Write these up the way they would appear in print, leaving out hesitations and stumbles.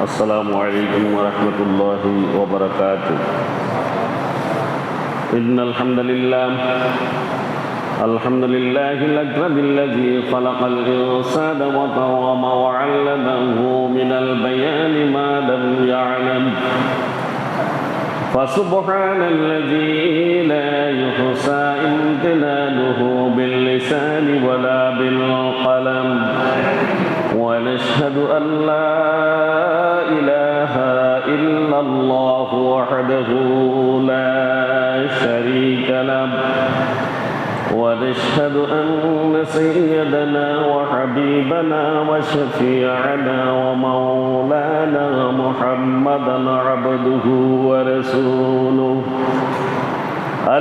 السلام عليكم ورحمة الله وبركاته. إن الحمد لله الأكرم الذي خلق الإنسان وكرم وعلمه من البيان ما لم يعلم، فسبحان الذي لا يحصى امتنانه باللسان ولا بالقلم، ونشهد أن لا إله إلا الله وحده لا شريك له، ونشهد أن سيدنا وحبيبنا وشفيعنا ومولانا محمدا عبده ورسوله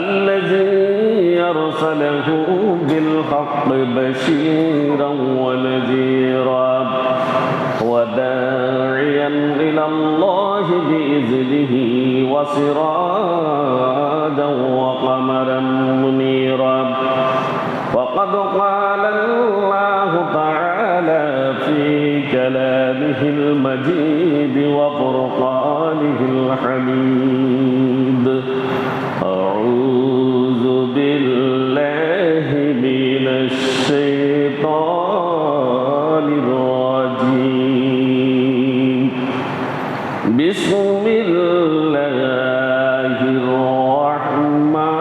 الذي أرسله بالحق بشيرا ونذيرا وداعيا إلى الله بإذنه وسراجا وقمرا منيرا. وقد قال الله تعالى في كلامه المجيد وفرقانه الحميد: أعوذ بالله من الشيطان الرجيم. بسم الله الرحمن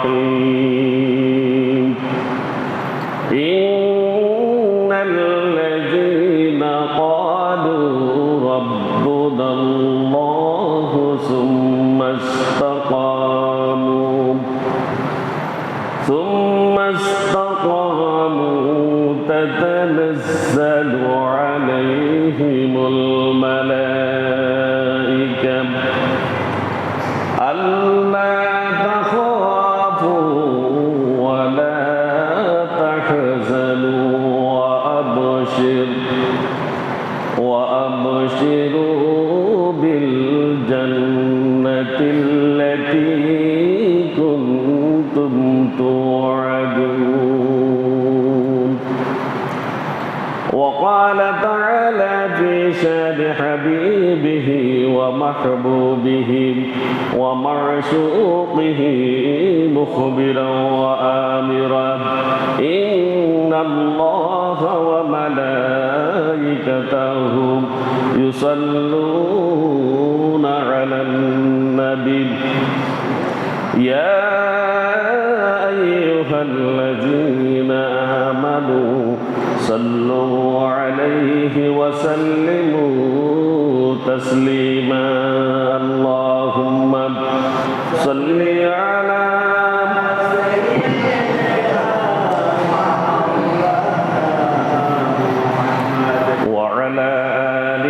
الرحيم. إن الذين قالوا ربنا الله ثم استقاموا تتنزل عليهم الملائكة ألا تخافوا ولا تحزنوا وأبشروا بالجنة التي كنتم توعدون. وقال تعالى في شان حبيبه ومحبوبه ومعشوقه مخبرا وآمرا: إن الله وملائكته يصلون على النبي يا أيها الذين آمنوا صلوا عليه وسلموا تسليما. اللهم صل على وعلى آل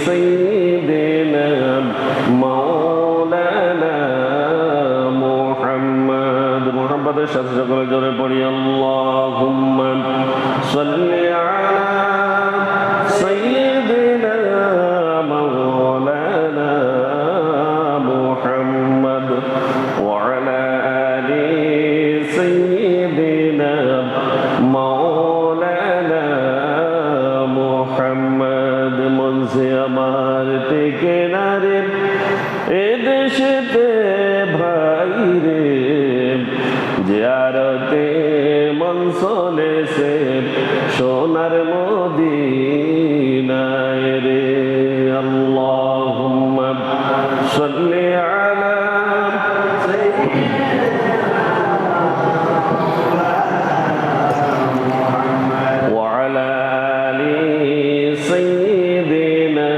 سيدنا مولانا محمد شكر جرى পড়ি اللهم صل على سيدنا مولانا محمد وعلى آل سيدنا مولانا محمد منزي আমার ঠিকানারে এদেশেতে ভাইরে জিয়ারতে মন চলেছে সোনার মদিনায় রে। আল্লাহুম্মা সাল্লি আলা وعلى آل سيدنا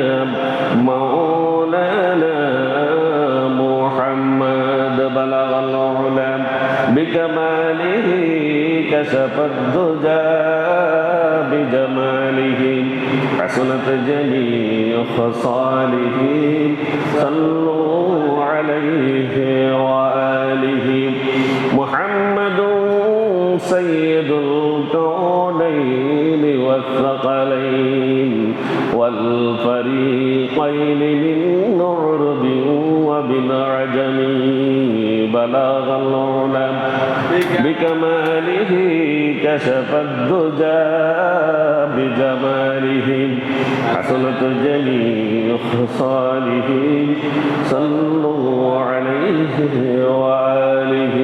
مولانا محمد بلغ العلا بكماله كشف الدجى بجماله حسنت جميع خصاله صلوا عليه وآله. محمد سيد الكونين والثقلين والفريقين من عرب ومن عجم بلغ العلا بكماله كشف الدجى بجماله حسنت جميع خصاله صلوا عليه وآله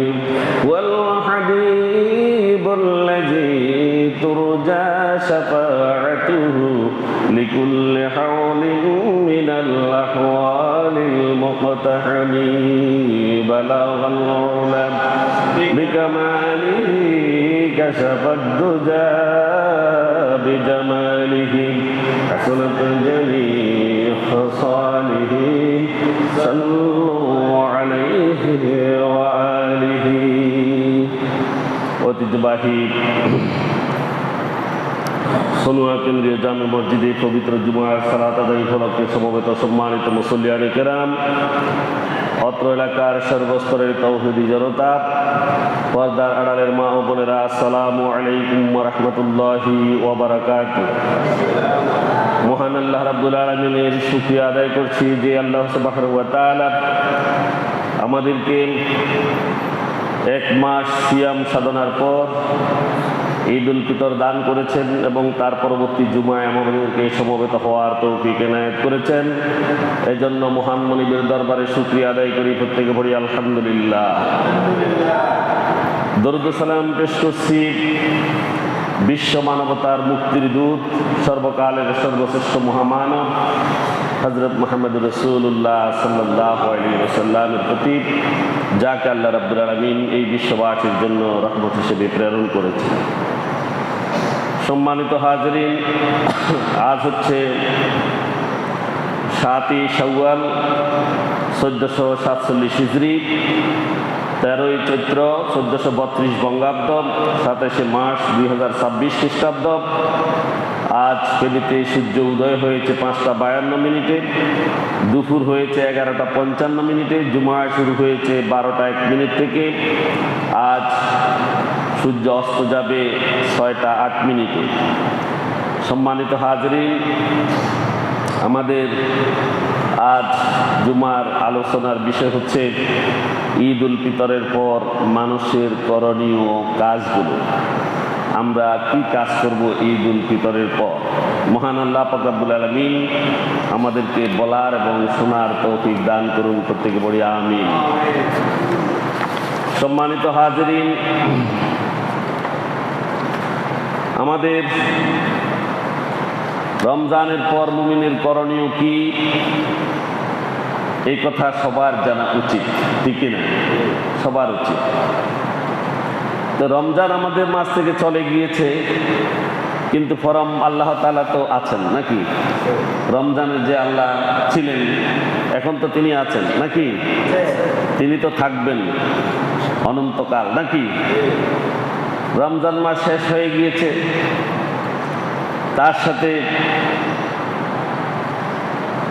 والحبيب الذي ترجى شفاعته لكل حول من الأحوال المقتحم بلغ العلا بكماله كشف الدجى بجماله حسنت جميع خصاله صلوا عليه وآله ঐতিহ্যবাহী সনুয়া কেন্দ্রীয় জামে মসজিদে পবিত্র জুমার সালাত আদায় উপলক্ষে সমবেত সম্মানিত মুসল্লিয়ানে কেরাম, অত্র এলাকার সর্বস্তরের তাওহীদি জনতা, পর্দার আড়ালের মা ও বোনেরা, আসসালামু আলাইকুম ওয়া রাহমাতুল্লাহি ওয়া বারাকাতুহু। মহান আল্লাহ রাব্বুল আলামিনের শুকরিয়া আদায় করছি যে আল্লাহ সুবহানাহু ওয়া তাআলা আমাদেরকে এক মাস সিয়াম সাধনার পর ঈদ উল ফিতর দান করেছেন এবং তার পরবর্তী জুমায় আমাদেরকে সমবেত হওয়ার তৌফিক এনায়েত করেছেন। এই জন্য মহান মনিবের দরবারে শুকরিয়া আদায় করি, প্রত্যেকে পড়ি আলহামদুলিল্লাহ। দরুদ ও সালাম পেশ করছি বিশ্ব মানবতার মুক্তির দূত, সর্বকালের সর্বশ্রেষ্ঠ মহামানব হযরত মুহাম্মদ রাসূলুল্লাহ সাল্লাল্লাহু আলাইহি ওয়াসাল্লামের প্রতি, যাকে আল্লাহ রাব্বুল আলামিন এই বিশ্ববাসীর জন্য রহমত হিসেবে প্রেরণ করেছেন। সম্মানিত হাজিরিন, আজ হচ্ছে 7ই শাওয়াল 1447 হিজরি, 13ই চৈত্র 1432 বঙ্গাব্দ, 27শে মার্চ 2026 খ্রিস্টাব্দ। আজ ফেনীতে সূর্য উদয় হয়েছে 5:52, দুপুর হয়েছে 11:55, জুমা শুরু হয়েছে 12:01 থেকে। আজ সূর্য অস্ত যাবে 6:08। সম্মানিত হাজিরিন, আমাদের আজ জুমার আলোচনার বিষয় হচ্ছে ঈদ উল ফিতরের পর মানুষের করণীয় কাজগুলো। আমরা কি কাজ করব ঈদ উল ফিতরের পর? মহান আল্লাহ পাক রব্বুল আলামিন আমাদেরকে বলার এবং শোনার তৌফিক দান করুন, প্রত্যেকে বলি আমিন। সম্মানিত হাজিরিন, আমাদের রমজানের পর মুমিনের করণীয় কি, এই কথা সবার জানা উচিত, ঠিক না? সবার উচিত। তো রমজান আমাদের মাঝ থেকে চলে গিয়েছে, কিন্তু ফরম আল্লাহ তাআলা তো আছেন নাকি? রমজানের যে আল্লাহ ছিলেন, এখন তো তিনি আছেন নাকি? তিনি তো থাকবেন অনন্তকাল নাকি? রমজান মাস শেষ হয়ে গিয়েছে, তার সাথে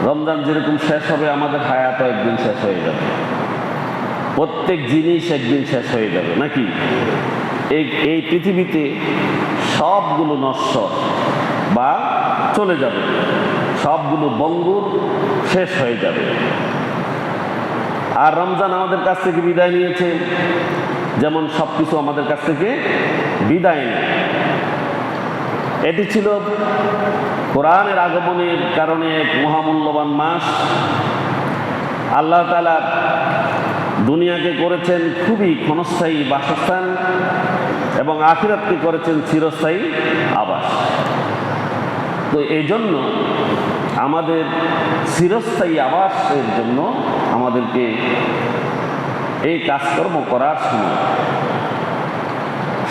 রমজান যেরকম শেষ হবে, আমাদের হায়াতও একদিন শেষ হয়ে যাবে। প্রত্যেক জিনিস একদিন শেষ হয়ে যাবে নাকি? এই পৃথিবীতে সবগুলো নশ্বর বা চলে যাবে, সবগুলো বঙ্গুর শেষ হয়ে যাবে। আর রমজান আমাদের কাছ থেকে বিদায় নিয়েছে, যেমন সবকিছু আমাদের কাছ থেকে বিদায় নেয়। এটি ছিল কোরআনের আগমনের কারণে এক মহামূল্যবান মাস। আল্লাহ তাআলা দুনিয়াকে করেছেন খুবই ক্ষণস্থায়ী বাসস্থান এবং আখিরাতকে করেছেন চিরস্থায়ী আবাস। তো এই জন্য আমাদের চিরস্থায়ী আবাসের জন্য আমাদেরকে এই কাজকর্ম করার সময়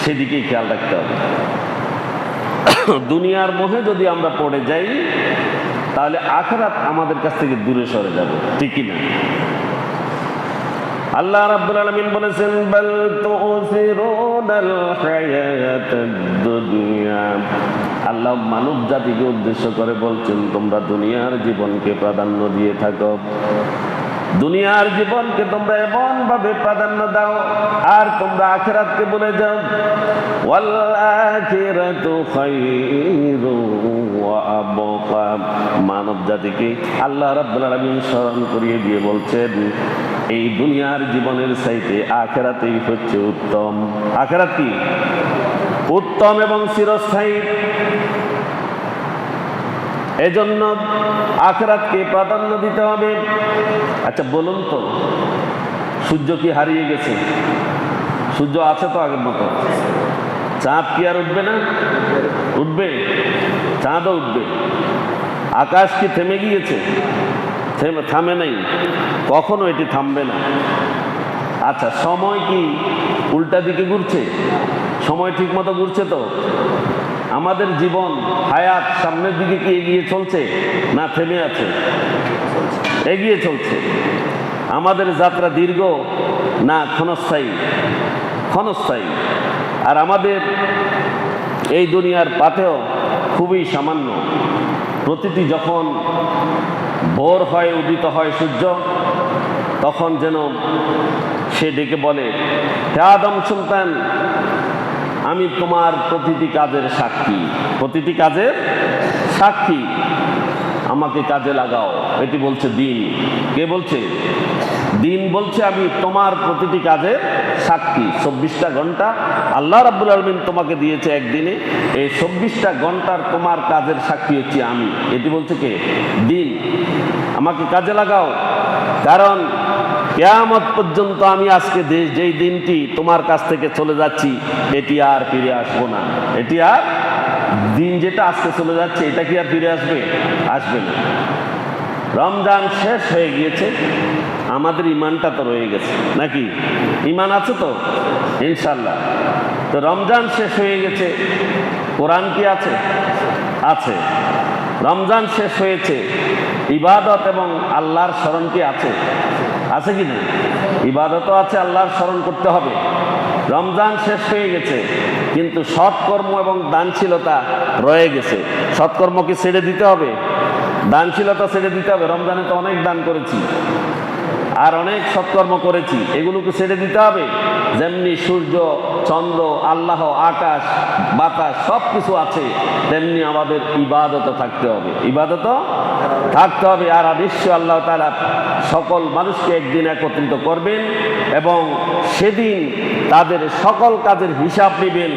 সেদিকেই খেয়াল রাখতে হবে। দুনিয়ার মোহে যদি আমরা পড়ে যাই, তাহলে আখিরাত আমাদের কাছ থেকে দূরে সরে যাবে, ঠিক না? আল্লাহ রাব্বুল আলামিন বলেছেন, বাল তুসিরুনাল হায়াতাদ দুনিয়া। আল্লাহ মানব জাতিকে উদ্দেশ্য করে বলছেন, তোমরা দুনিয়ার জীবনকে প্রাধান্য দিয়ে থাকো, দুনিয়ার জীবনকে তোমরা এমন ভাবে প্রাধান্য দাও, আর তোমরা আখিরাতকে ভুলে যাও। ওয়াল আখিরাতু খায়রু ওয়া আবকা। মানব জাতিকে আল্লাহ রাব্বুল আলামিন স্মরণ করিয়ে দিয়ে বলছেন, এই দুনিয়ার জীবনের চাইতে আখিরাতেই হচ্ছে উত্তম। আখিরাত কি? উত্তম এবং চিরস্থায়ী। এজন্য আখিরাতকে প্রাধান্য দিতে হবে। আচ্ছা বলুন তো, সূর্য কি হারিয়ে গেছে? সূর্য আছে তো আগের মতো। চাঁদ কি আর উঠবে না? উঠবে, চাঁদও উঠবে। আকাশ কি থেমে গিয়েছে? থামে নাই, কখনো এটি থামবে না। আচ্ছা, সময় কি উল্টা দিকে ঘুরছে? সময় ঠিক মতো ঘুরছে তো? আমাদের জীবন হায়াত সামনের দিকে কি এগিয়ে চলছে না থেমে আছে? এগিয়ে চলছে। আমাদের যাত্রা দীর্ঘ না ক্ষণস্থায়ী? ক্ষণস্থায়ী। আর আমাদের এই দুনিয়ার পাথেও খুবই সামান্য। প্রতিটি যখন ভোর হয়, উদিত হয় সূর্য, তখন যেন সে ডেকে বলে, হে আদম সন্তান, আমি তোমার প্রতিটি কাজের সাক্ষী, প্রতিটি কাজের সাক্ষী, আমাকে কাজে লাগাও। এটি বলছে দিন। কে বলছে? দিন বলছে আমি তোমার প্রতিটি কাজের সাক্ষী। 24টা ঘন্টা আল্লাহ রাব্বুল আলামিন তোমাকে দিয়েছে একদিনে, এই 24টা ঘন্টার তোমার কাজের সাক্ষী হচ্ছি আমি। এটি বলছে কে? দিন। আমাকে কাজে লাগাও, কারণ কিয়ামত পর্যন্ত আমি আজকে যেই দিনটি তোমার কাছ থেকে চলে যাচ্ছি, এটি আর ফিরে আসবো না। এটি আর, দিন যেটা আজকে চলে যাচ্ছে, এটা কি আর ফিরে আসবে? আসবে না। রমজান শেষ হয়ে গিয়েছে, আমাদের ইমানটা তো রয়ে গেছে নাকি? ইমান আছে তো ইনশাল্লাহ। তো রমজান শেষ হয়ে গেছে, কোরআন কি আছে? আছে। রমজান শেষ হয়েছে, ইবাদত এবং আল্লাহর স্মরণ কি আছে? আছে কি না? ইবাদতও আছে, আল্লাহর স্মরণ করতে হবে। রমজান শেষ হয়ে গেছে, কিন্তু সৎকর্ম এবং দানশীলতা রয়ে গেছে। সৎকর্ম কি ছেড়ে দিতে হবে? দানশীলতা ছেড়ে দিতে হবে। রমজানে তো অনেক দান করেছি আর অনেক সৎকর্ম করেছি, এগুলোকে ছেড়ে দিতে হবে। যেমনি সূর্য, চন্দ্র, আল্লাহ, আকাশ, বাতাস সব কিছু আছে, তেমনি আমাদের ইবাদতও থাকতে হবে। ইবাদতও থাকতে হবে। আর নিশ্চয় আল্লাহ তাআলা সকল মানুষকে একদিন একত্রিত করবেন এবং সেদিন তাদের সকল কাজের হিসাব নেবেন।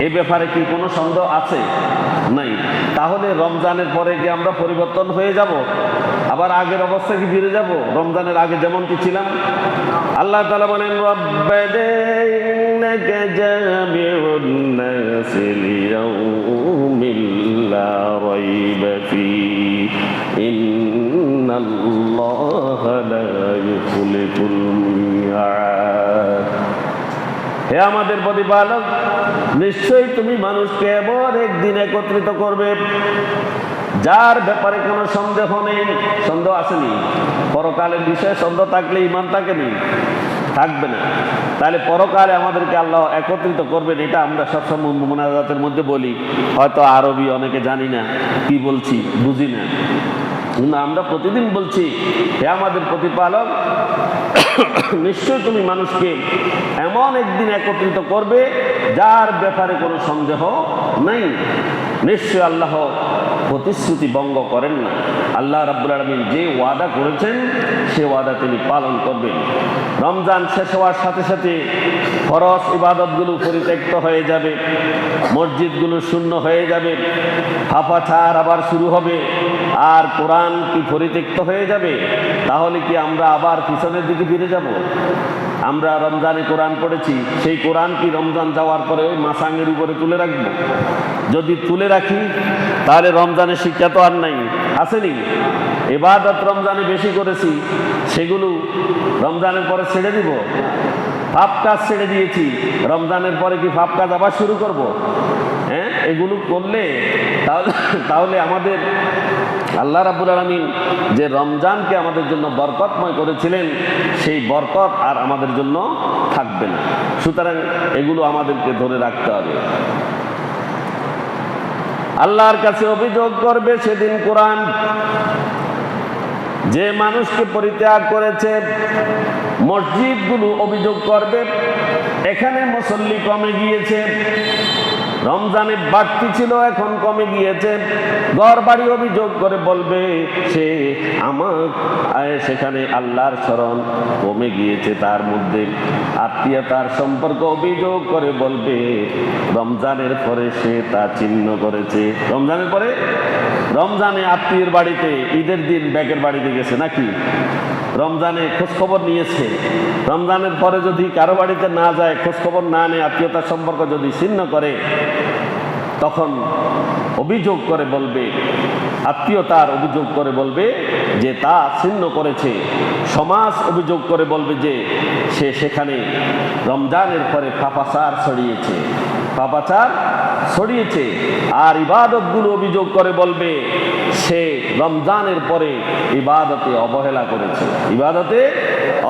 এ ব্যাপারে কি কোনো সন্দেহ আছে? নাই। তাহলে রমজানের পরে কি আমরা পরিবর্তন হয়ে যাব? আবার আগের অবস্থা কি ফিরে যাব? রমজানের আগে যেমন কি ছিলাম? আল্লাহ তাআলা বলেন, রব্বানা ইন্নাকা জামিউন নাসি লিয়াউমিন লা রাইবা ফীহি ইন্নাল্লাহা লা ইউখলিফুল মিআদ। হে আমাদের প্রতিপালক, নিশ্চয়ই তুমি মানুষকে এমন একদিন একত্রিত করবে যার ব্যাপারে কোনো সন্দেহ নেই। সন্দেহ আসেনি? পরকালের বিষয়ে সন্দেহ থাকলে ইমান থাকেনি? থাকবে না। তাহলে পরকালে আমাদেরকে আল্লাহ একত্রিত করবেন, এটা আমরা সবসময় মুনাজাতের মধ্যে বলি। হয়তো আরবি অনেকে জানি না, কি বলছি বুঝি না, কিন্তু আমরা প্রতিদিন বলছি, হে আমাদের প্রতিপালক, নিশ্চয় তুমি মানুষকে এমন একদিন একত্রিত করবে যার ব্যাপারে কোনো সন্দেহ নেই। নিশ্চয় আল্লাহ প্রতিশ্রুতি ভঙ্গ করেন না। আল্লাহ রাব্বুল আলামিন যে ওয়াদা করেছেন সে ওয়াদা তিনি পালন করবেন। রমজান শেষ হওয়ার সাথে সাথে ফরজ ইবাদতগুলো পরিত্যক্ত হয়ে যাবে, মসজিদগুলো শূন্য হয়ে যাবে, হাফাছাড় আবার শুরু হবে। আর কোরআন কি পরিত্যক্ত হয়ে যাবে? তাহলে কি আমরা আবার পিছনের দিকে ফিরে যাব? আমরা রমজানে কোরআন পড়েছি, সেই কোরআন কি রমজান যাওয়ার পরে ওই মাসাঙ্গের উপরে তুলে রাখবো? যদি তুলে রাখি তাহলে রমজানের শিক্ষা তো আর নাই, আসেনি? ইবাদত রমজানে বেশি করেছি, সেগুলো রমজানের পরে ছেড়ে দিব? পাপ কাজ ছেড়ে দিয়েছি, রমজানের পরে কি পাপ কাজ আবার শুরু করব? হ্যাঁ, এগুলো করলে তাহলে আমাদের আল্লাহ রাব্বুল আলামিন যে রমজানকে আমাদের জন্য বরকতময় করেছিলেন, সেই বরকত আর আমাদের জন্য থাকবে না। সুতরাং এগুলো আমাদেরকে ধরে রাখতে হবে। আল্লাহর কাছে অভিযোগ করবে সেদিন কোরআন, যে মানুষকে পরিত্যাগ করেছে। মসজিদগুলো অভিযোগ করবে, এখানে মুসল্লি কমে গিয়েছে, রমজানে বাড়তি ছিল, এখন কমে গিয়েছে। ঘর বাড়ি অভিযোগ করে বলবে সে সেখানে আল্লাহর স্মরণ কমে গিয়েছে, তার মধ্যে আত্মীয়তার সম্পর্ক অভিযোগ করে বলবে রমজানের পরে সে তা ছিন্ন করেছে। রমজানের পরে রমজানে আত্মীয়ের বাড়িতে, ঈদের দিন ব্যাগের বাড়িতে গেছে নাকি, রমজানে খোঁজখবর নিয়েছে, রমজানের পরে যদি কারো বাড়িতে না যায়, খোঁজখবর না নেয়, আত্মীয়তার সম্পর্ক যদি ছিন্ন করে, তখন অভিযোগ করে বলবে, আত্মীয়তার অভিযোগ করে বলবে যে তা ছিন্ন করেছে। সমাজ অভিযোগ করে বলবে যে সে সেখানে রমজানের পরে পাপাচার ছড়িয়েছে, পাপাচার ছড়িয়েছে। আর ইবাদতগুলো অভিযোগ করে বলবে সে রমজানের পরে ইবাদতে অবহেলা করেছে, ইবাদতে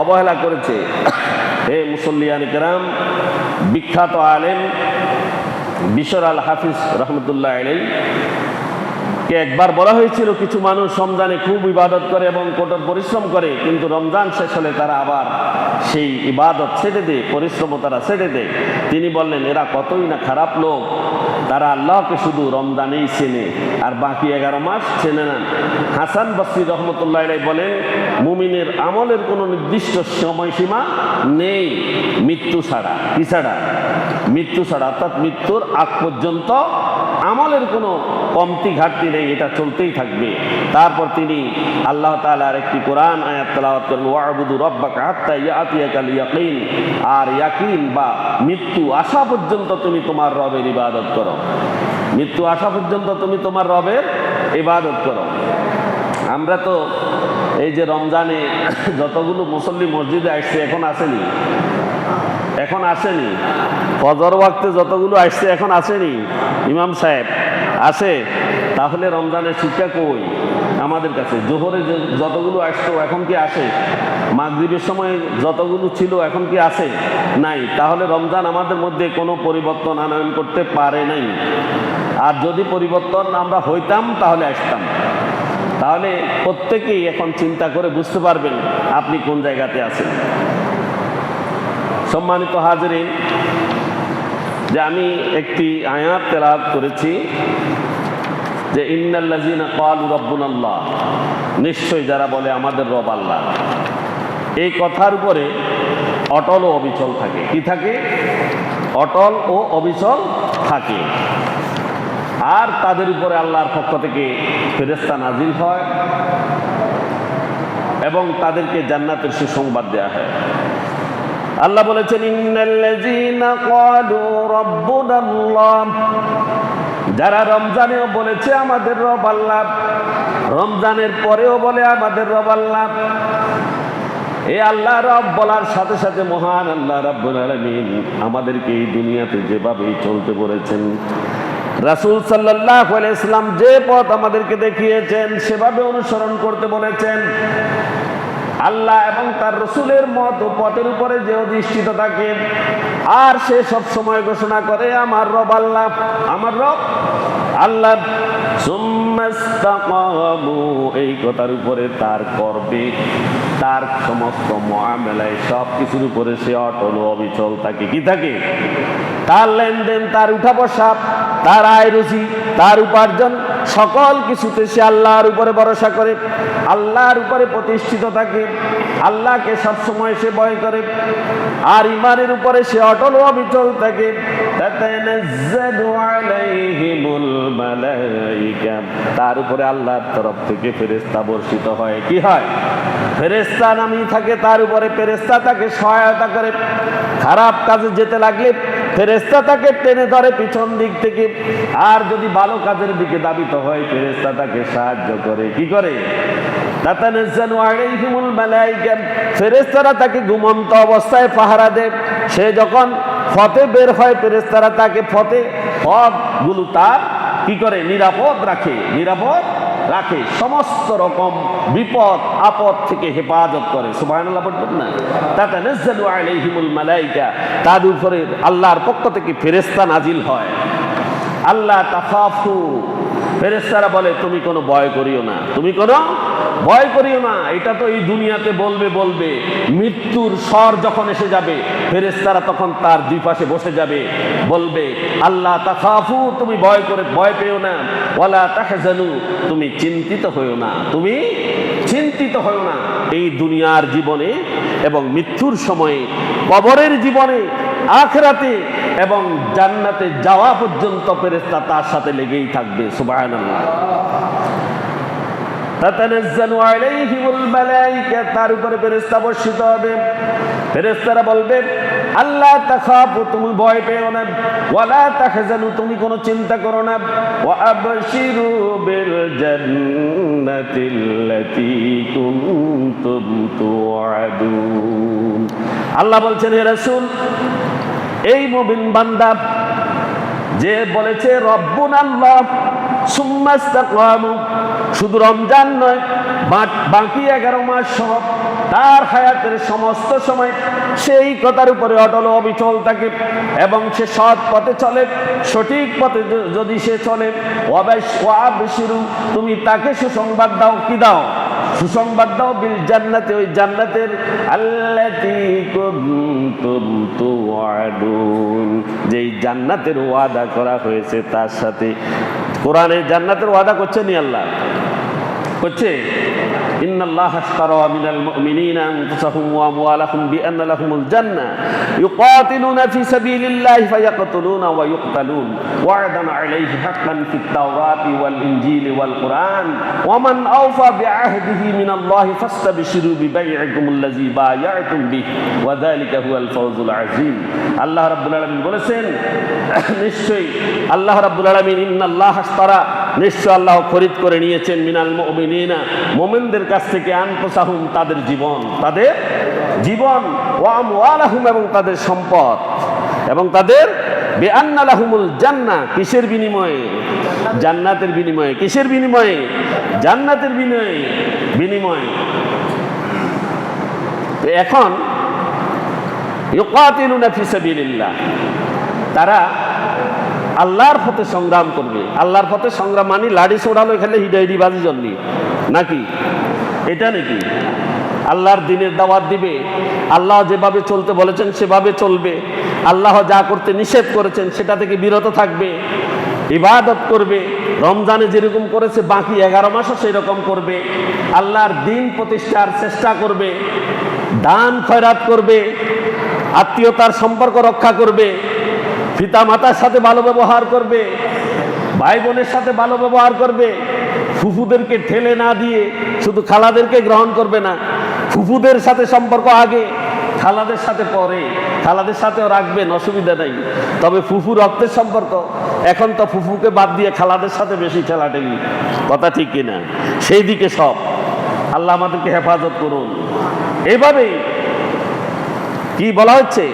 অবহেলা করেছে। হে মুসল্লিয়ান কেরাম, বিখ্যাত আলেম বিশর আল হাফিজ রহমতুল্লাহ আলাইহি কে একবার বলা হয়েছিল, কিছু মানুষ রমজানে খুব ইবাদত করে এবং কঠোর পরিশ্রম করে, কিন্তু রমজান শেষ হলে তারা আবার সেই ইবাদত ছেড়ে দেয়, পরিশ্রম তারা ছেড়ে দেয়। তিনি বললেন এরা কতই না খারাপ লোক, তারা আল্লাহকে শুধু রমজানেই চেনে আর বাকি 11 মাস চেনে না। হাসান বসরি রহমতুল্লাহ আলাইহি বলেন মুমিনের আমলের কোনো নির্দিষ্ট সময়সীমা নেই মৃত্যু ছাড়া। কি ছাড়া? মৃত্যু ছাড়া, অর্থাৎ মৃত্যুর আগ পর্যন্ত আমলের কোনো কমতি ঘাটতি নেই, এটা চলতেই থাকবে। তারপর তিনি আল্লাহ তাআলার একটি কোরআন আয়াত তেলাওয়াত করেন, ওয়া'বুদু রাব্বাকা হাত্তা ইয়াতিয়াকাল ইয়াকিন। আর ইয়াকিন বা মৃত্যু আসা পর্যন্ত তুমি তোমার রবের ইবাদত করো, মৃত্যু আসা পর্যন্ত তুমি তোমার রবের ইবাদত করো। আমরা তো এই যে রমজানে যতগুলো মুসল্লি মসজিদে আসছে, এখন আসেনি, এখন আসেনি, ফজর ওয়াক্তে যতগুলো আসছে এখন আসেনি, ইমাম সাহেব আসে, তাহলে রমজানের শিক্ষা কই আমাদের কাছে? জোহরে যতগুলো আসতো এখন কি আসে? মাগরিবের সময় যতগুলো ছিল এখন কি আসে? নাই। তাহলে রমজান আমাদের মধ্যে কোনো পরিবর্তন আনয়ন করতে পারে নাই। আর যদি পরিবর্তন আমরা হইতাম তাহলে আসতাম। তাহলে প্রত্যেকেই এখন চিন্তা করে বুঝতে পারবেন আপনি কোন জায়গাতে আছেন। সম্মানিত হাজিরিন, যে আমি একটি আয়াত তেলাওয়াত করেছি যে ইন্নাল্লাযীনা ক্বালু রাব্বুনাল্লাহ, নিশ্চয় যারা বলে আমাদের রব আল্লাহ, এই কথার উপরে অটল ও অবিচল থাকে। কি থাকে? অটল ও অবিচল থাকে। আর তাদের উপরে আল্লাহর পক্ষ থেকে ফেরেশতা নাজিল হয় এবং তাদেরকে জান্নাতের সুসংবাদ দেয়া হয়। আল্লাহ বলেছেন ইন্নাল্লাযীনা ক্বালু রাব্বুনাল্লাহ, যারা রমজানেও বলেছে আমাদের রব আল্লাহ, রমজানের পরেও বলে আমাদের রব আল্লাহ। এই আল্লাহ রব বলার সাথে সাথে মহান আল্লাহ রাব্বুল আলামিন আমাদেরকে এই দুনিয়াতে যেভাবেই চলতে বলেছেন, রাসূল সাল্লাল্লাহু আলাইহি ওয়াসাল্লাম যে পথ আমাদেরকে দেখিয়েছেন সেভাবে অনুসরণ করতে বলেছেন। আল্লাহ এবং তার রসুলের মত ও পথের উপরে যে অধিষ্ঠিত থাকে, আর সে সব সময় ঘোষণা করে আমার রব আল্লাহ, আমার রব আল্লাহ। সুম্মাস্তাকামু, এই কথার উপরে তার করবে, তার সমস্ত মুআমালায় সব কিছুর উপরে সে অটল ও অবিচল থাকে। কি থাকে? তার লেনদেন, তার উঠা বসা, তার আয় রুজি, তার উপার্জন, সকল কিছুতে সে আল্লাহর উপরে ভরসা করে, আল্লাহর উপরে প্রতিষ্ঠিত থাকে, আল্লাহকে সবসময় সে ভয় করে, আর ইমানের উপরে সে অটল ও অবিচল থাকে। তাতানাজ্জালু আলাইহিমুল মালাইকা, তার উপরে আল্লাহর তরফ থেকে ফেরেশতা বর্ষিত হয়। কি হয়? ফেরেশতা নামিয়ে থাকে তার উপরে, ফেরেশতা তাকে সহায়তা করে। খারাপ কাজে যেতে লাগলে ফেরেশতা তাকে টেনে ধরে পিছন দিক থেকে, আর যদি ভালো কাজের দিকে ধাবিত হয় ফেরেশতা তাকে সাহায্য করে। কি করে? তাতানাজ্জালু আলাইহিমুল মালাইকা, ফেরেশতারা তাকে ঘুমন্ত অবস্থায় পাহারা দেয়। সে যখন পথে বের হয় ফেরেশতারা তাকে পথগুলো তার কি করে? নিরাপদ রাখে, নিরাপদ রাখে, সমস্ত রকম বিপদ আপদ থেকে হেফাজত করে। সুবহানাল্লাহ বলবেন না? তাতানাজ্জালু আলাইহিমুল মালাইকা, তাদের উপরে আল্লাহর পক্ষ থেকে ফেরেশতা নাজিল হয়। আল্লাহ তাখাফু, ফেরেশতারা বলে তুমি কোনো ভয় করিও না, তুমি কোনো ভয় করিও না। এটা তো এই দুনিয়াতে বলবে, মৃত্যুর স্বর যখন এসে যাবে ফেরেশতারা তখন তার দুই পাশে বসে যাবে, বলবে আল্লাহ তাখাফু, তুমি ভয় পেও না, ওয়ালা তাহজানু, তুমি চিন্তিত হইও না, তুমি চিন্তিত হইও না। এই দুনিয়ার জীবনে এবং মৃত্যুর সময়ে, কবরের জীবনে, আখিরাতে এবং জান্নাতে যাওয়া পর্যন্ত ফেরেশতা তার সাথে লেগেই থাকবে। সুবহানাল্লাহ। তাতানাজ্জালু আলাইহিমুল মালায়েকা, তার উপরে ফেরেশতা বর্ষিত হবে। ফেরেশতারা বলবে আল্লাহ তাখাফু, তুমি ভয় পেও না, ওয়ালা তাহজানু, তুমি কোনো চিন্তা করো না, ওয়া আবশিরু বিল জান্নাতিল্লাতী কুনতুম তুআদুন। আল্লাহ বলছেন হে রাসূল, এই মুমিন বান্দা যে বলেছে রব্বুনাল্লাহ সুম্মা ইসতাকামু, শুধু রমজান নয়, বাকি 11 মাস সহ তার হায়াতের সমস্ত সময় সেই কথার উপরে অটল অবিচল থাকে এবং সে সৎ পথে চলে, সঠিক পথে যদি সে চলে, ওয়াবশিরু, তুমি তাকে সুসংবাদ দাও। কি দাও? সুসংবাদ দাও বিল জান্নাতে, ওই জান্নাতের, আল্লাতী কুনতুম তুআদুন, যেই জান্নাতের ওয়াদা করা হয়েছে তার সাথে। কোরআনে জান্নাতের ওয়াদা করছে নি আল্লাহ? করছে। ইন্নাল্লাহা আশতারা মিনাল মুমিনিনা আনফুসাহুম ওয়া আমওয়ালাহুম বিআন্না লাহুমুল জান্নাহ ইউকাতিলুনা ফি সাবিলিল্লাহি ফায়াকতুলুনা ওয়া ইউকতালুন ওয়া'দান আলাইহি হাক্কান ফিত তাওরাতি ওয়াল ইনজিলি ওয়াল কুরআন ওয়া মান আওফা বিআহদিহি মিনাল্লাহি ফাস্তাবশিরু বিবাই'iকুমুল্লাযী বায়া'তুম বিহি ওয়া যালিকা হুয়াল ফাওজুল আযীম। আল্লাহ রাব্বুল আলামিন বলেছেন, নিশ্চয়ই আল্লাহ রাব্বুল আলামিন, ইন্নাল্লাহা আশতারা, নিশ্চয় আল্লাহ খরিদ করে নিয়েছেন, মিনাল মুমিনিনা, মুমিনদের কাছ থেকে, আনফুসাহুম, তাদের জীবন, ওয়া আমওয়ালাহুম, এবং তাদের সম্পদ, এবং তাদের বিআন্না লাহুমুল জান্নাহ, কিসের বিনিময়ে? জান্নাতের বিনিময়ে। কিসের বিনিময়ে? জান্নাতের বিনিময়ে। এখন ইউকাতিলুনা ফি সাবিলিল্লাহ, তারা আল্লাহর পথে সংগ্রাম করবে। আল্লাহর পথে সংগ্রাম মানে লাড়ি ছোড়ালো এখানে হিডাইডি বাজি জন্যি নাকি? এটা নাকি? আল্লাহর দ্বীনের দাওয়াত দিবে, আল্লাহ যেভাবে চলতে বলেছেন সেভাবে চলবে, আল্লাহ যা করতে নিষেধ করেছেন সেটা থেকে বিরত থাকবে, ইবাদত করবে, রমজানে যেরকম করেছে বাকি 11 মাসও সেই রকম করবে, আল্লাহর দ্বীন প্রতিষ্ঠার চেষ্টা করবে, দান খয়রাত করবে, আত্মীয়তার সম্পর্ক রক্ষা করবে, পিতা মাতার সাথে ভালো ব্যবহার করবে, ভাই বোনের সাথে ভালো ব্যবহার করবে, ফুফুদেরকে ঠেলে না দিয়ে শুধু খালাদেরকে গ্রহণ করবে না, ফুফুদের সাথে সম্পর্ক আগে, খালাদের সাথে পরে, খালাদের সাথেও রাখবেন, অসুবিধা নেই, তবে ফুফু রক্তের সম্পর্ক। এখন তো ফুফুকে বাদ দিয়ে খালাদের সাথে বেশি ঠেলাঠেলি, কথা ঠিক কিনা? সেই দিকে সব। আল্লাহ আমাদেরকে হেফাজত করুন। এইভাবেই কি বলা হচ্ছে,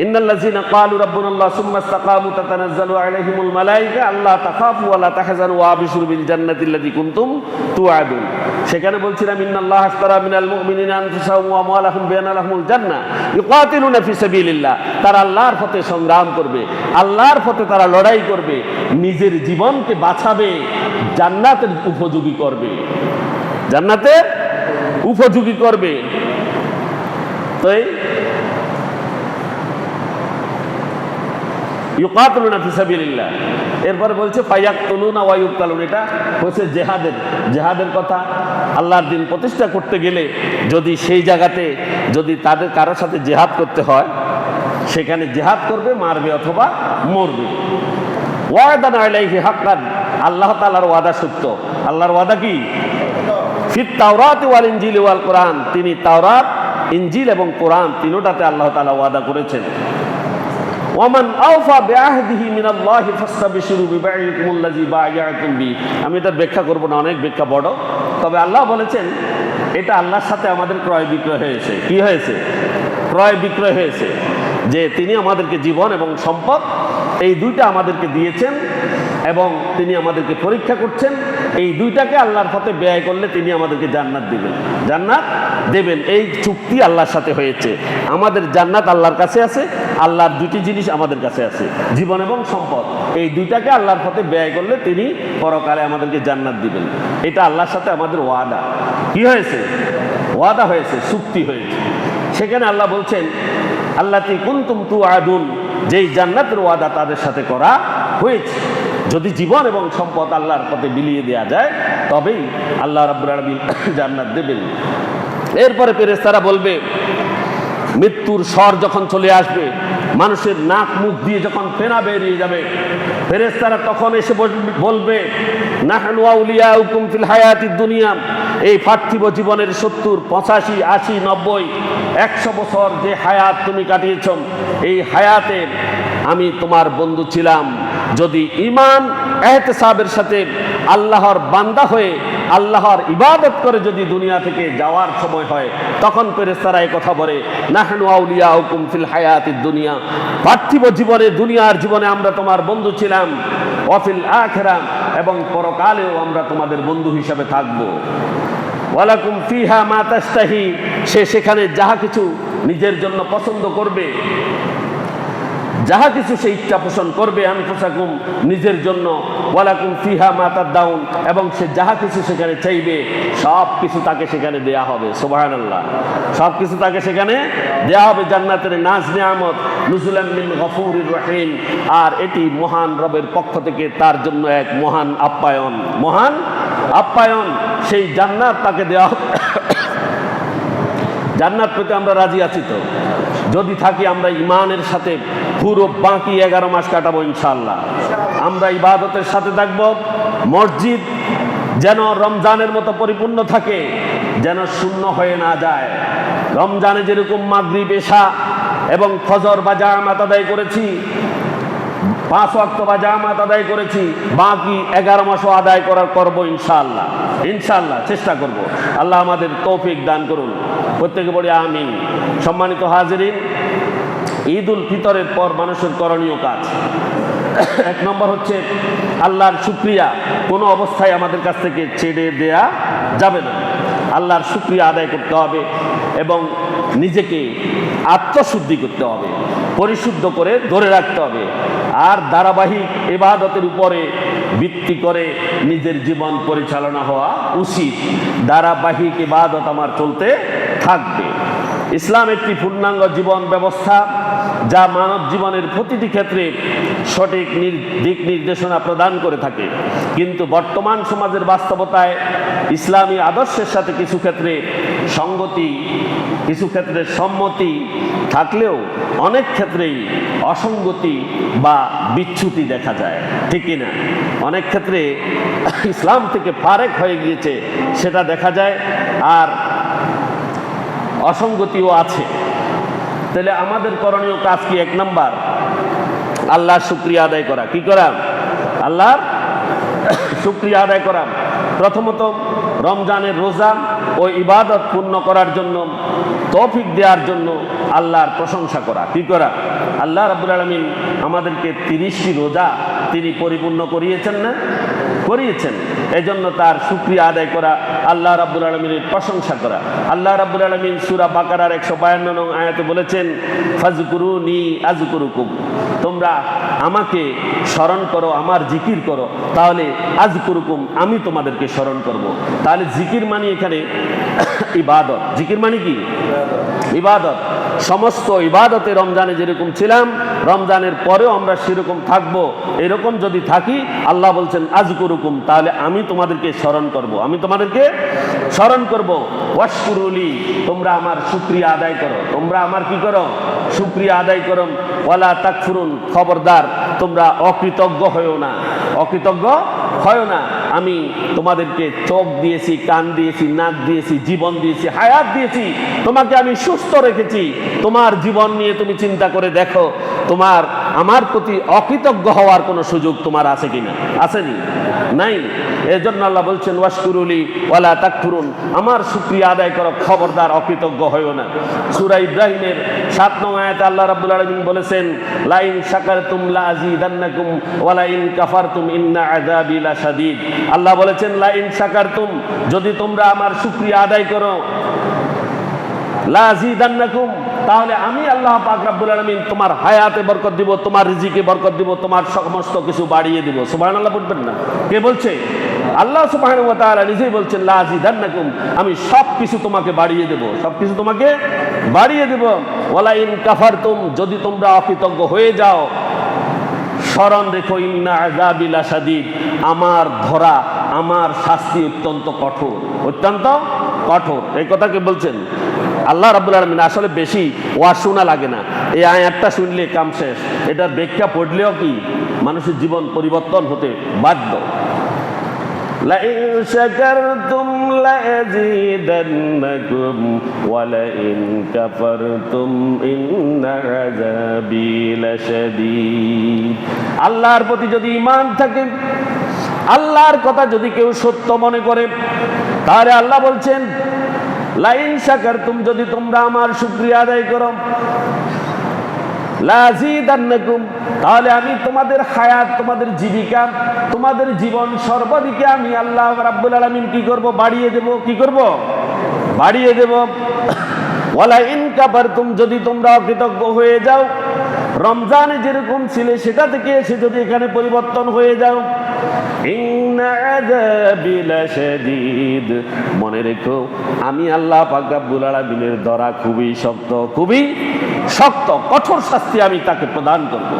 ইন্নাল্লাযীনা ক্বালু রাব্বুনাল্লাহ সুম্মা ইসতাকামু তাতানাজ্জালু আলাইহিমুল মালায়েকা আল্লা তাখাফু ওয়া লা তাহজানু ওয়া আবশিরু বিল জান্নাতিল্লাতী কুনতুম তুআদুন। সেখানে বলছিলাম ইন্নাল্লাহা আশতারা মিনাল মুমিনিনা আনফুসাহুম ওয়া আমওয়ালাহুম বিআন্না লাহুমুল জান্নাহ ইউকাতিলুনা ফি সাবিলিল্লাহ, তারা আল্লাহর পথে সংগ্রাম করবে, আল্লাহর পথে তারা লড়াই করবে, নিজের জীবনকে বাঁচাবে, জান্নাতের উপযোগী করবে, জান্নাতের উপযোগী করবে। তো ইউকাতিলুনা ফি সাবিলিল্লাহ, এরপরে বলছে ফায়াকতুলুনা ওয়া ইউকতালুন, এটা হচ্ছে জেহাদের কথা। আল্লাহর দ্বীন প্রতিষ্ঠা করতে গেলে যদি সেই জায়গাতে যদি তাদের কারোর সাথে জেহাদ করতে হয়, সেখানে জেহাদ করবে, মারবে অথবা মরবে। ওয়াদান আলাইহি হাক্কান, আল্লাহ তাআলার ওয়াদা সত্য। আল্লাহর ওয়াদা কি? ফিত তাওরাতি ওয়াল ইনজিলি ওয়াল কুরআন, তিনি তাওরাত, ইনজিল এবং কোরআন তিনটাতে আল্লাহ তাআলা ওয়াদা করেছেন। ওয়ামান আওফা বিআহদিহি মিনাল্লাহি ফাস্তাবশিরু বিবাইইকুমুল্লাযী বায়া'তুম বিহি। আমি এটা ব্যাখ্যা করব না, অনেক ব্যাখ্যা বড়, তবে আল্লাহ বলেছেন এটা আল্লাহর সাথে আমাদের ক্রয় বিক্রয় হয়েছে। কি হয়েছে? ক্রয় বিক্রয় হয়েছে, যে তিনি আমাদেরকে জীবন এবং সম্পদ এই দুইটা আমাদেরকে দিয়েছেন এবং তিনি আমাদেরকে পরীক্ষা করছেন। এই দুইটাকে আল্লাহর পথে ব্যয় করলে তিনি আমাদেরকে জান্নাত দিবেন। জান্নাত দেবেন। এই চুক্তি আল্লাহর সাথে হয়েছে। আমাদের জান্নাত আল্লাহর কাছে আছে, আল্লাহর দুটি জিনিস আমাদের কাছে আছে, জীবন এবং সম্পদ। এই দুইটাকে আল্লাহর পথে ব্যয় করলে তিনি পরকালে আমাদেরকে জান্নাত দিবেন। এটা আল্লাহর সাথে আমাদের ওয়াদা। কি হয়েছে? ওয়াদা হয়েছে, চুক্তি হয়েছে। সেখানে আল্লাহ বলছেন আল্লাতি কুনতুম তুআদুন, যেই জান্নাতের ওয়াদা তাদের সাথে করা হয়েছে। যদি জীবন এবং সম্পদ আল্লাহর পথে বিলিয়ে দেওয়া যায় তবেই আল্লাহ রাব্বুল আলামিন জান্নাত দেবেন। এরপরে ফেরেশতারা বলবে, মৃত্যুর স্বর যখন চলে আসবে, মানুষের নাক মুখ দিয়ে যখন ফেনা বেরিয়ে যাবে, ফেরেশতারা তখন এসে বলবে, নাহনু আউলিয়াউকুম ফিল হায়াতিদ দুনিয়া, এই পার্থিব জীবনের 70, 85, 80, 90, 100 বছর যে হায়াত তুমি কাটিয়েছ, এই হায়াতে আমি তোমার বন্ধু ছিলাম। যদি ঈমান ইহতিসাবের সাথে আল্লাহর বান্দা হয়ে আল্লাহর ইবাদত করে যদি দুনিয়া থেকে যাওয়ার সময় হয়, তখন ফেরেশতারা এই কথা বলে, নাহনু আউলিয়াউকুম ফিল হায়াতিদ দুনিয়া, পার্থিব জীবনে দুনিয়ার জীবনে আমরা তোমার বন্ধু ছিলাম, ওয়াফিল আখিরাহ, এবং পরকালেও আমরা তোমাদের বন্ধু হিসাবে থাকব। ওয়ালাকুম ফিহা মা তাশতাহি, সে সেখানে যাহা কিছু নিজের জন্য পছন্দ করবে, যাহা কিছু সে ইচ্ছা পোষণ করবে, আনফুসাকুম, নিজের জন্য, ওয়ালাকুম ফিহা মা তাদাউন, এবং সে যাহা কিছু সেখানে চাইবে সব কিছু তাকে সেখানে দেয়া হবে। সুবহানাল্লাহ, সব কিছু তাকে সেখানে দেয়া হবে। জান্নাতের নাজ নিয়ামত, নুজুলাম মিন গফুরির রহিম, আর এটি মহান রবের পক্ষ থেকে তার জন্য এক মহান আপ্যায়ন, মহান আপ্যায়ন। সেই জান্নাত তাকে দেওয়া হবে। জান্নাত পেতে আমরা রাজি আছি তো? যদি থাকি আমরা ইমানের সাথে পুরো বাকি 11 মাস কাটাবো ইনশাআল্লাহ। আমরা ইবাদতের সাথে থাকবো। মসজিদ যেন রমজানের মতো পরিপূর্ণ থাকে, যেন শূন্য হয়ে না যায়। রমজানে যেরকম মাগরিব, এশা এবং ফজর বা জামাত আদায় করেছি, 5 ওয়াক্ত বা জামাত আদায় করেছি, বাকি 11 মাসও আদায় করবো ইনশাআল্লাহ। ইনশাআল্লাহ চেষ্টা করব। আল্লাহ আমাদের তৌফিক দান করুন, প্রত্যেকে বলি আমিন। সম্মানিত হাজিরিন, ঈদ উল ফিতরের পর মানুষের করণীয় কাজ 1 নম্বর হচ্ছে আল্লাহর শুকরিয়া কোনো অবস্থায় আমাদের কাছ থেকে ছেড়ে দেয়া যাবে না। আল্লাহর শুকরিয়া আদায় করতে হবে এবং নিজেকে আত্মশুদ্ধি করতে হবে, পরিশুদ্ধ করে ধরে রাখতে হবে। আর ধারাবাহিক ইবাদতের উপরে ভিত্তি করে নিজের জীবন পরিচালনা হওয়া উচিত। ধারাবাহিক ইবাদত আমার চলতে থাকবে। ইসলাম একটি পূর্ণাঙ্গ জীবন ব্যবস্থা যা মানব জীবনের প্রতিটি ক্ষেত্রে সঠিক দিক নির্দেশনা প্রদান করে থাকে। কিন্তু বর্তমান সমাজের বাস্তবতায় ইসলামী আদর্শের সাথে কিছু ক্ষেত্রে সঙ্গতি, কিছু ক্ষেত্রে সম্মতি থাকলেও অনেক ক্ষেত্রেই অসঙ্গতি বা বিচ্যুতি দেখা যায়, ঠিক কিনা? অনেক ক্ষেত্রে ইসলাম থেকে ফারেক হয়ে গিয়েছে সেটা দেখা যায়, আর অসঙ্গতিও আছে। তাহলে আমাদের করণীয় কাজ কি? 1 নাম্বার আল্লাহর শুকরিয়া আদায় করা। কি করা? আল্লাহর শুকরিয়া আদায় করা। প্রথমত রমজানের রোজা ও ইবাদত পূর্ণ করার জন্য, তৌফিক দেওয়ার জন্য আল্লাহর প্রশংসা করা। কি করা? আল্লাহ রাব্বুল আলামিন আমাদেরকে 30টি রোজা তিনি পরিপূর্ণ করিয়েছেন না? করিয়েছেন। এজন্য তার শুকরিয়া আদায় করা, আল্লাহ রাব্বুল আলামিনের প্রশংসা করা। আল্লাহ রাব্বুল আলামিন সূরা বাকারার 152 নং আয়াতে বলেছেন, ফাজকুরুনি আযকুরুকুম, তোমরা আমাকে স্মরণ করো, আমার জিকির করো, তাহলে আযকুরুকুম, আমি তোমাদেরকে স্মরণ করব। তাহলে জিকির মানে এখানে ইবাদত। জিকির মানে কি? ইবাদত। সমস্ত ইবাদতে রমজানে যেরকম ছিলাম, রমজানের পরেও আমরা সেরকম থাকবো। এরকম যদি থাকি, আল্লাহ বলছেন আযকুরুকুম, তাহলে আমি তোমাদেরকে স্মরণ করব, আমি তোমাদেরকে স্মরণ করব। ওয়াশকুরুলি, তোমরা আমার শুকরিয়া আদায় করো, তোমরা আমার কি করো? শুকরিয়া আদায় করো। ওয়ালা তাকফুরুন, খবরদার তোমরা অকৃতজ্ঞ হয়েও না, অকৃতজ্ঞ হয় না। আমি তোমাদেরকে চোখ দিয়েছি, কান দিয়েছি, নাক দিয়েছি, জীবন দিয়েছি, হায়াত দিয়েছি, তোমাকে আমি সুস্থ রেখেছি। তোমার জীবন নিয়ে তুমি চিন্তা করে দেখো, তোমার আমার প্রতি অকৃতজ্ঞ হওয়ার কোনো সুযোগ তোমার আছে কিনা? আসেনি? নাই। এজন্য আল্লাহ বলছেন ওয়াশকুরুলি ওয়ালা তাকফুরুন, আমার শুকরিয়া আদায় করো, খবরদার অকৃতজ্ঞ হয়ো না। সূরা ইব্রাহিমের 7 নং আয়াতে আল্লাহ রাব্বুল আলামিন বলেছেন, লা ইন শাকারতুম লা আযীদান্নাকুম ওয়া লা ইন কাফারতুম ইন্না আযাবি লাশাদীদ। আল্লাহ বলেছেন, লা ইন শাকারতুম, যদি তোমরা আমার শুকরিয়া আদায় করো, লা আযীদান্নাকুম, তাহলে আমি আল্লাহ পাক রব্বুল আলামিন তোমার হায়াতে বরকত দিব, তোমার রিজিকে বরকত দিব, তোমার সমস্ত কিছু বাড়িয়ে দিব। সুবহানাল্লাহ বলবেন না? কে বলছে? আল্লাহ সুবহানাহু ওয়া তাআলা নিজেই বলছেন, লা আযীদান্নাকুম, আমি সব কিছু তোমাকে বাড়িয়ে দেব, সব কিছু তোমাকে বাড়িয়ে দেব। ওয়ালা ইন কাফারতুম, যদি তোমরা অকৃতজ্ঞ হয়ে যাও, স্মরণ রেখো, ইন্না আযাবি লাশাদীদ, আমার ধরা, আমার শাস্তি অত্যন্ত কঠোর, অত্যন্ত কঠোর। এই কথা কে বলছেন? আল্লাহ রাব্বুল আলামিন। আসলে বেশি ওয়াজ শোনা লাগে না, এই আয়াতটা শুনলে কাম শেষ। এটার ব্যাখ্যা পড়লেও কি মানুষের জীবন পরিবর্তন হতে বাধ্য। লাইন শাকারতুম লাযীদান্নাকুম ওয়া লাইন কাফারতুম ইন্না আযাবি লাশাদীদ। আল্লাহর প্রতি যদি ঈমান থাকে, আল্লাহর কথা যদি কেউ সত্য মনে করে, তাহলে আল্লাহ বলছেন, লাইন শাকারতুম, যদি তোমরা আমার শুকরিয়া আদায় করো, লাযীদান্নাকুম, তাহলে আমি তোমাদের হায়াত, তোমাদের জীবিকা, তোমাদের জীবন সর্বাধিকে আমি আল্লাহ রাব্বুল আলামিন কি করব? বাড়িয়ে দেব। কি করব? বাড়িয়ে দেব। ওয়ালা ইন কাফারতুম, যদি তোমরা অকৃতজ্ঞ হয়ে যাও, রমজানে যেরকম ছিলে সেটা থেকে এসে যদি এখানে পরিবর্তন হয়ে যাও, ইন্না আযাবি লাশাদীদ, মনে রেখো আমি আল্লাহ পাক রব্বুল আলামিনের ধরা খুবই শক্ত, খুবই শক্ত, কঠোর শাস্তি আমি তাকে প্রদান করব।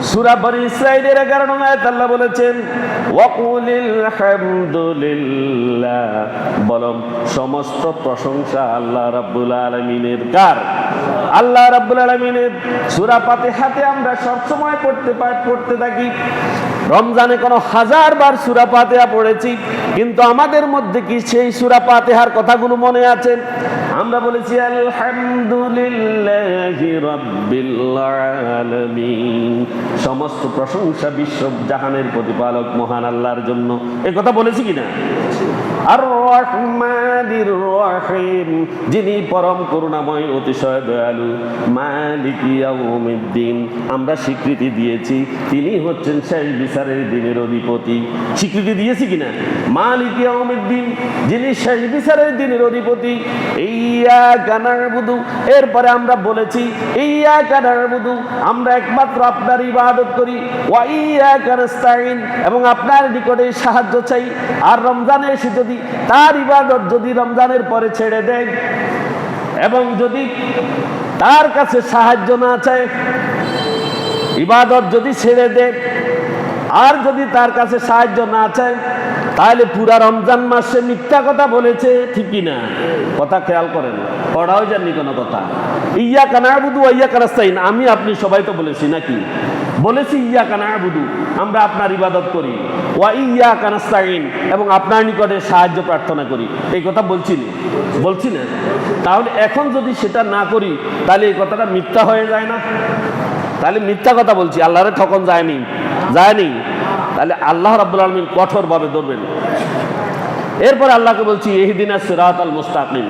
সূরা বনী ইসরাঈলের 11 নং আয়াত আল্লাহ বলেছেন, ওয়াকুলিল হামদুলিল্লাহ, বলো সমস্ত প্রশংসা আল্লাহ রাব্বুল আলামিনের। কার? আল্লাহ রাব্বুল আলামিনের। সূরা ফাতিহাতে আমরা সব সময় পড়তে থাকি, রমজানে কোনো 1000 বার সূরা ফাতিহা পড়েছি, কিন্তু আমাদের মধ্যে কি সেই সূরা ফাতিহার কথাগুলো মনে আছে? আমরা বলেছি আলহামদুলিল্লাহি রাব্বিল আলামিন, সমস্ত প্রশংসা বিশ্ব জাহানের প্রতিপালক মহান আল্লাহর জন্য। এই কথা বলেছি কিনা? আর রহমানির রহিম, যিনি পরম করুণাময়, অতিশয় দয়ালু। মালিক ইয়াউমিদ্দিন, আমরা স্বীকৃতি দিয়েছি তিনি হচ্ছেন শেষ বিচারের দিনের অধিপতি। স্বীকৃতি দিয়েছি কিনা? মালিক ইয়াউমিদ্দিন, যিনি শেষ বিচারের দিনের অধিপতি। ইয়্যাকা না'বুদু, এরপরে আমরা বলেছি ইয়্যাকা না'বুদু, আমরা একমাত্র আপনার ইবাদত করি। ওয়া ইয়্যাকা নাস্তাঈন, এবং আপনার নিকটে সাহায্য চাই। আর রমজানে এসে যদি তার ইবাদত যদি রমজানের পরে ছেড়ে দেয়, এবং যদি তার কাছে সাহায্য না চায়, ইবাদত যদি ছেড়ে দেয় আর যদি তার কাছে সাহায্য না চায়, তাহলে পুরা রমজান মাসে মিথ্যা কথা বলেছে। ঠিক কি না? কথা খেয়াল করেন, পড়াও যাননি কোনো কথা। ইয়্যাকা না'বুদু ওয়া ইয়্যাকা নাস্তাঈন, আমি আপনি সবাই তো বলেছি নাকি? বলেছি ইয়্যাকা না'বুদু, আমরা আপনার ইবাদত করি, ওয়া ইয়্যাকা নাস্তাঈন, এবং আপনার নিকটে সাহায্য প্রার্থনা করি। এই কথা বলছি না? তাহলে এখন যদি সেটা না করি, তাহলে এই কথাটা মিথ্যা হয়ে যায় না? তাহলে মিথ্যা কথা বলছি, আল্লাহরে ঠকন যায়নি? তাহলে আল্লাহ রাব্বুল আলামিন কঠোরভাবে ধরবেন। এরপর আল্লাহকে বলছি ইহদিনাস সিরাতাল মুস্তাকিম,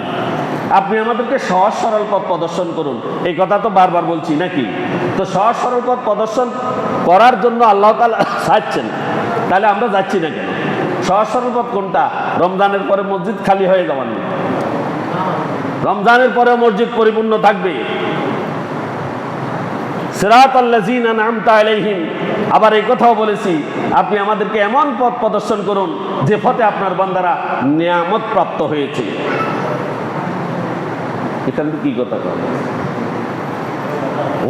আপনি আমাদেরকে সহজ সরল পথ প্রদর্শন করুন। এই কথা তো বারবার বলছি নাকি? তো সহজ সরল পথ প্রদর্শন করার জন্য আল্লাহ তাআলা চাচ্ছেন, তাহলে আমরা যাচ্ছি না কেন? সহজ সরল পথ কোনটা? রমজানের পরে মসজিদ খালি হয়ে যাওয়ার নেই, রমজানের পরে মসজিদ পরিপূর্ণ থাকবে। সিরাতাল্লাযীনা আন'আমতা আলাইহিম, আবার এই কথাও বলেছি আপনি আমাদেরকে এমন পথ প্রদর্শন করুন যে পথে আপনার বান্দারা নিয়ামত প্রাপ্ত হয়েছে। এখানে কি কথা কয়?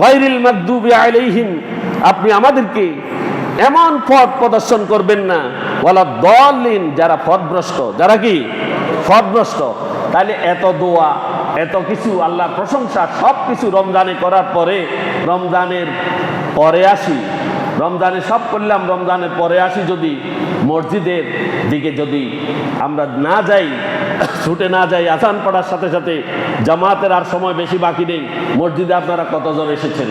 গায়রিল মাগদুবি আলাইহিম, আপনি আমাদেরকে এমন পথ প্রদর্শন করবেন না, ওয়ালা দাল্লিন, যারা পথভ্রষ্ট, যারা কি পথভ্রষ্ট। তাহলে এত দোয়া, এত কিছু আল্লাহর প্রশংসা, সব কিছু রমজানে করার পরে, রমজানের পরে আসি রমজানে সব করলাম, রমজানের পরে আসি যদি মসজিদের দিকে যদি আমরা না যাই, ছুটে না যাই, আজান পড়ার সাথে সাথে জামাতের আর সময় বেশি বাকি নেই, মসজিদে আপনারা কতজন এসেছেন?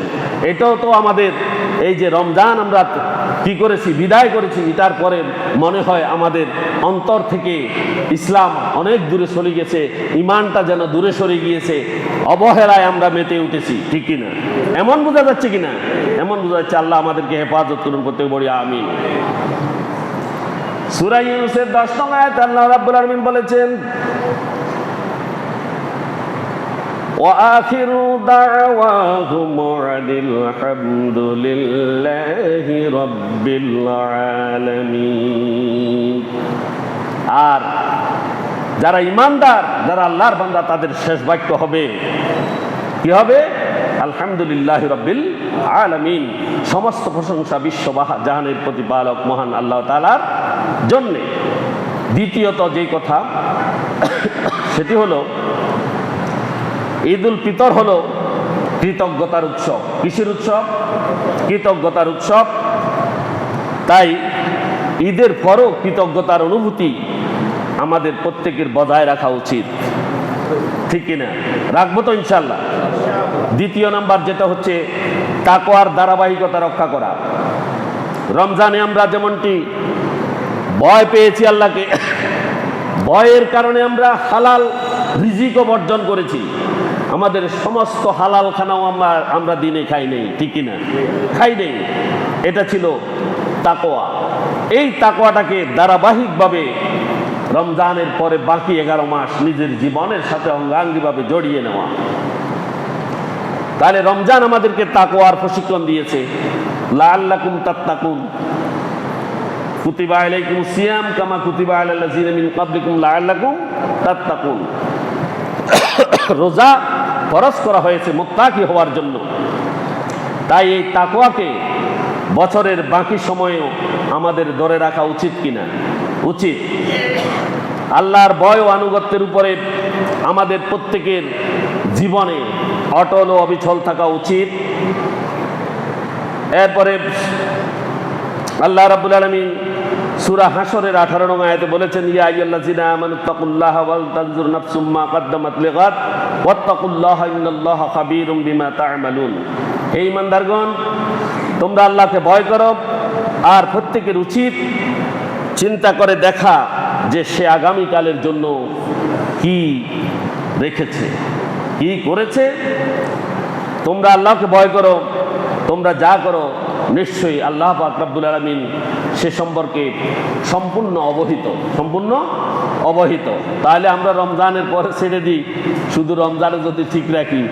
এটাও তো আমাদের এই যে রমজান আমরা কি করেছি, বিদায় করেছি, এটার পরে মনে হয় আমাদের অন্তর থেকে ইসলাম অনেক দূরে সরে গেছে, ইমানটা যেন দূরে সরে গিয়েছে, অবহেলায় আমরা মেতে উঠেছি, ঠিক কিনা? এমন বোঝা যাচ্ছে কিনা? এমন বোঝা যাচ্ছে। আল্লাহ আমাদেরকে হেফাজত করুন, প্রত্যেক বড়ি আমিন। সূরা ইউনূসের 10 নং আয়াতে আল্লাহ রাব্বুল আলামিন বলেছেন, وآخر دعواهم أن الحمد لله رب العالمين। আর যারা ইমানদার, যারা আল্লাহর বান্দা, তাদের শেষ বাক্য হবে কি হবে? আলহামদুলিল্লাহ রাব্বিল আলামিন। সমস্ত প্রশংসা বিশ্ব জাহানের প্রতিপালক মহান আল্লাহ তাআলার জন্যে। দ্বিতীয়ত যেই কথা সেটি হলো ঈদুল ফিতর হলো কৃতজ্ঞতার উৎসব। কিসের উৎসব? কৃতজ্ঞতার উৎসব। তাই ঈদের পরও কৃতজ্ঞতার অনুভূতি আমাদের প্রত্যেকের বজায় রাখা উচিত, ঠিক কিনা? রাখবো তো ইনশাল্লাহ। দ্বিতীয় নাম্বার যেটা হচ্ছে তাকওয়ার ধারাবাহিকতা রক্ষা করা। রমজানে আমরা যেমনটি ভয় পেয়েছি আল্লাহকে, ভয়ের কারণে আমরা হালাল রিজিকও বর্জন করেছি। আমাদের সমস্ত হালাল খানাও আমরা দিনে খাই নেই, ঠিক কিনা? খাই নেই। এটা ছিল তাকওয়া। এই তাকওয়াটাকে ধারাবাহিকভাবে রমজানের পরে বাকি 11 মাস নিজের জীবনের সাথে অঙ্গাঙ্গিভাবে জড়িয়ে নেওয়া। তাহলে রমজান আমাদেরকে তাকওয়ার প্রশিক্ষণ দিয়েছে। লাআল্লাকুম তাত্তাকুন, কুতিবা আলাইকুমুস সিয়াম কামা কুতিবা আলাল লাযিনা মিন ক্বাবলিকুম লাআল্লাকুম তাত্তাকুন। রোজা ফরজ করা হয়েছে মুত্তাকি হওয়ার জন্য। তাই এই তাকওয়াকে বছরের বাকি সময়েও আমাদের ধরে রাখা উচিত কিনা? উচিত। আল্লাহর ভয় ও আনুগত্যের উপরে আমাদের প্রত্যেকের জীবনে অটল ও অবিচল থাকা উচিত। এরপরে আল্লাহ রাব্বুল আলামিন সূরা হাশরের 18 নং আয়াতে বলেছেন, ইয়া আইয়ুহাল্লাযিনা আমানুত্তাকুল্লাহা ওয়াল তানজুর নাফসুম মা কদ্দামাত লিগাদ ওয়াত্তাকুল্লাহা ইন্নাল্লাহা খাবীরুম বিমা তা'মালুন। হে ঈমানদারগণ, তোমরা আল্লাহকে ভয় করো, আর প্রত্যেকের উচিত চিন্তা করে দেখা যে সে আগামীকালের জন্য কি রেখেছে, কি করেছে। তোমরা আল্লাহকে ভয় করো, তোমরা যা করো নিশ্চয়ই আল্লাহ পাক রব্বুল আলামিন সে সম্পর্কে সম্পূর্ণ অবহিত, সম্পূর্ণ অবহিত। তাহলে আমরা রমজানের পরে ছেড়ে দিই, শুধু রমজানে যদি ঠিক রাখি,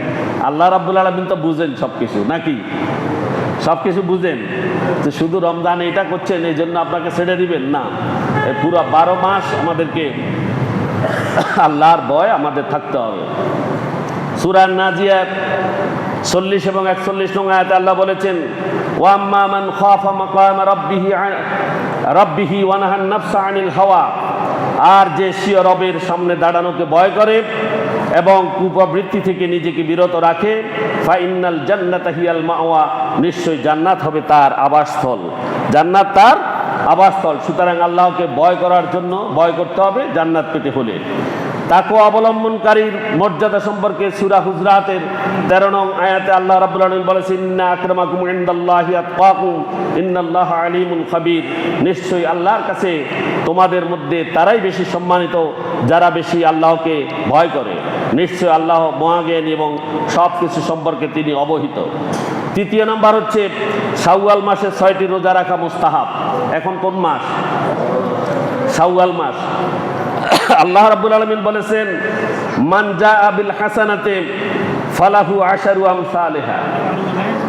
আল্লাহ রাব্বুল আলামিন তো বুঝেন সব কিছু, নাকি? সব কিছু বুঝেন, তো শুধু রমজানে এটা করছেন এই জন্য আপনাকে ছেড়ে দিবেন না। পুরো 12 মাস আমাদেরকে আল্লাহর ভয় আমাদের থাকতে হবে। সূরা নাজিয়াত 40 এবং 41 নং আয়াতে আল্লাহ বলেছেন, ওয়া আম্মা মান খাফা মাকাম রাব্বিহি ওয়া নাহান নাফসা আনিল হাওয়া। আর যে স্বীয় রবের সামনে দাঁড়ানোকে ভয় করে এবং কুপ্রবৃত্তি থেকে নিজেকে বিরত রাখে, ফা ইন্নাল জান্নাতা হিয়াল মাওয়া, নিশ্চয়ই জান্নাত হবে তার আবাসস্থল। জান্নাত তার আবাসস্থল। সুতরাং আল্লাহকে ভয় করার জন্য ভয় করতে হবে জান্নাত পেতে হলে। তাকওয়া অবলম্বনকারীর মর্যাদা সম্পর্কে সূরা হুজরাতের 13 নং আয়াতে আল্লাহ রাব্বুল আলামিন বলেছেন, ইন্না আকরামাকুম ইনদাল্লাহি আতকাকুম ইন্নাল্লাহা আলিমুন খাবীর। নিশ্চয়ই আল্লাহর কাছে তোমাদের মধ্যে তারাই বেশি সম্মানিত যারা বেশি আল্লাহকে ভয় করে। নিশ্চয় আল্লাহ মহাজ্ঞানী এবং সব কিছু সম্পর্কে তিনি অবহিত। তৃতীয় নাম্বার হচ্ছে শাওয়াল মাসে 6টি রোজা রাখা মুস্তাহাব। এখন কোন মাস? শাওয়াল মাস। আল্লাহ রাব্বুল আলামিন বলেছেন, মান জাআ বিল হাসানাতি ফালাহু আশারু আমসালিহা।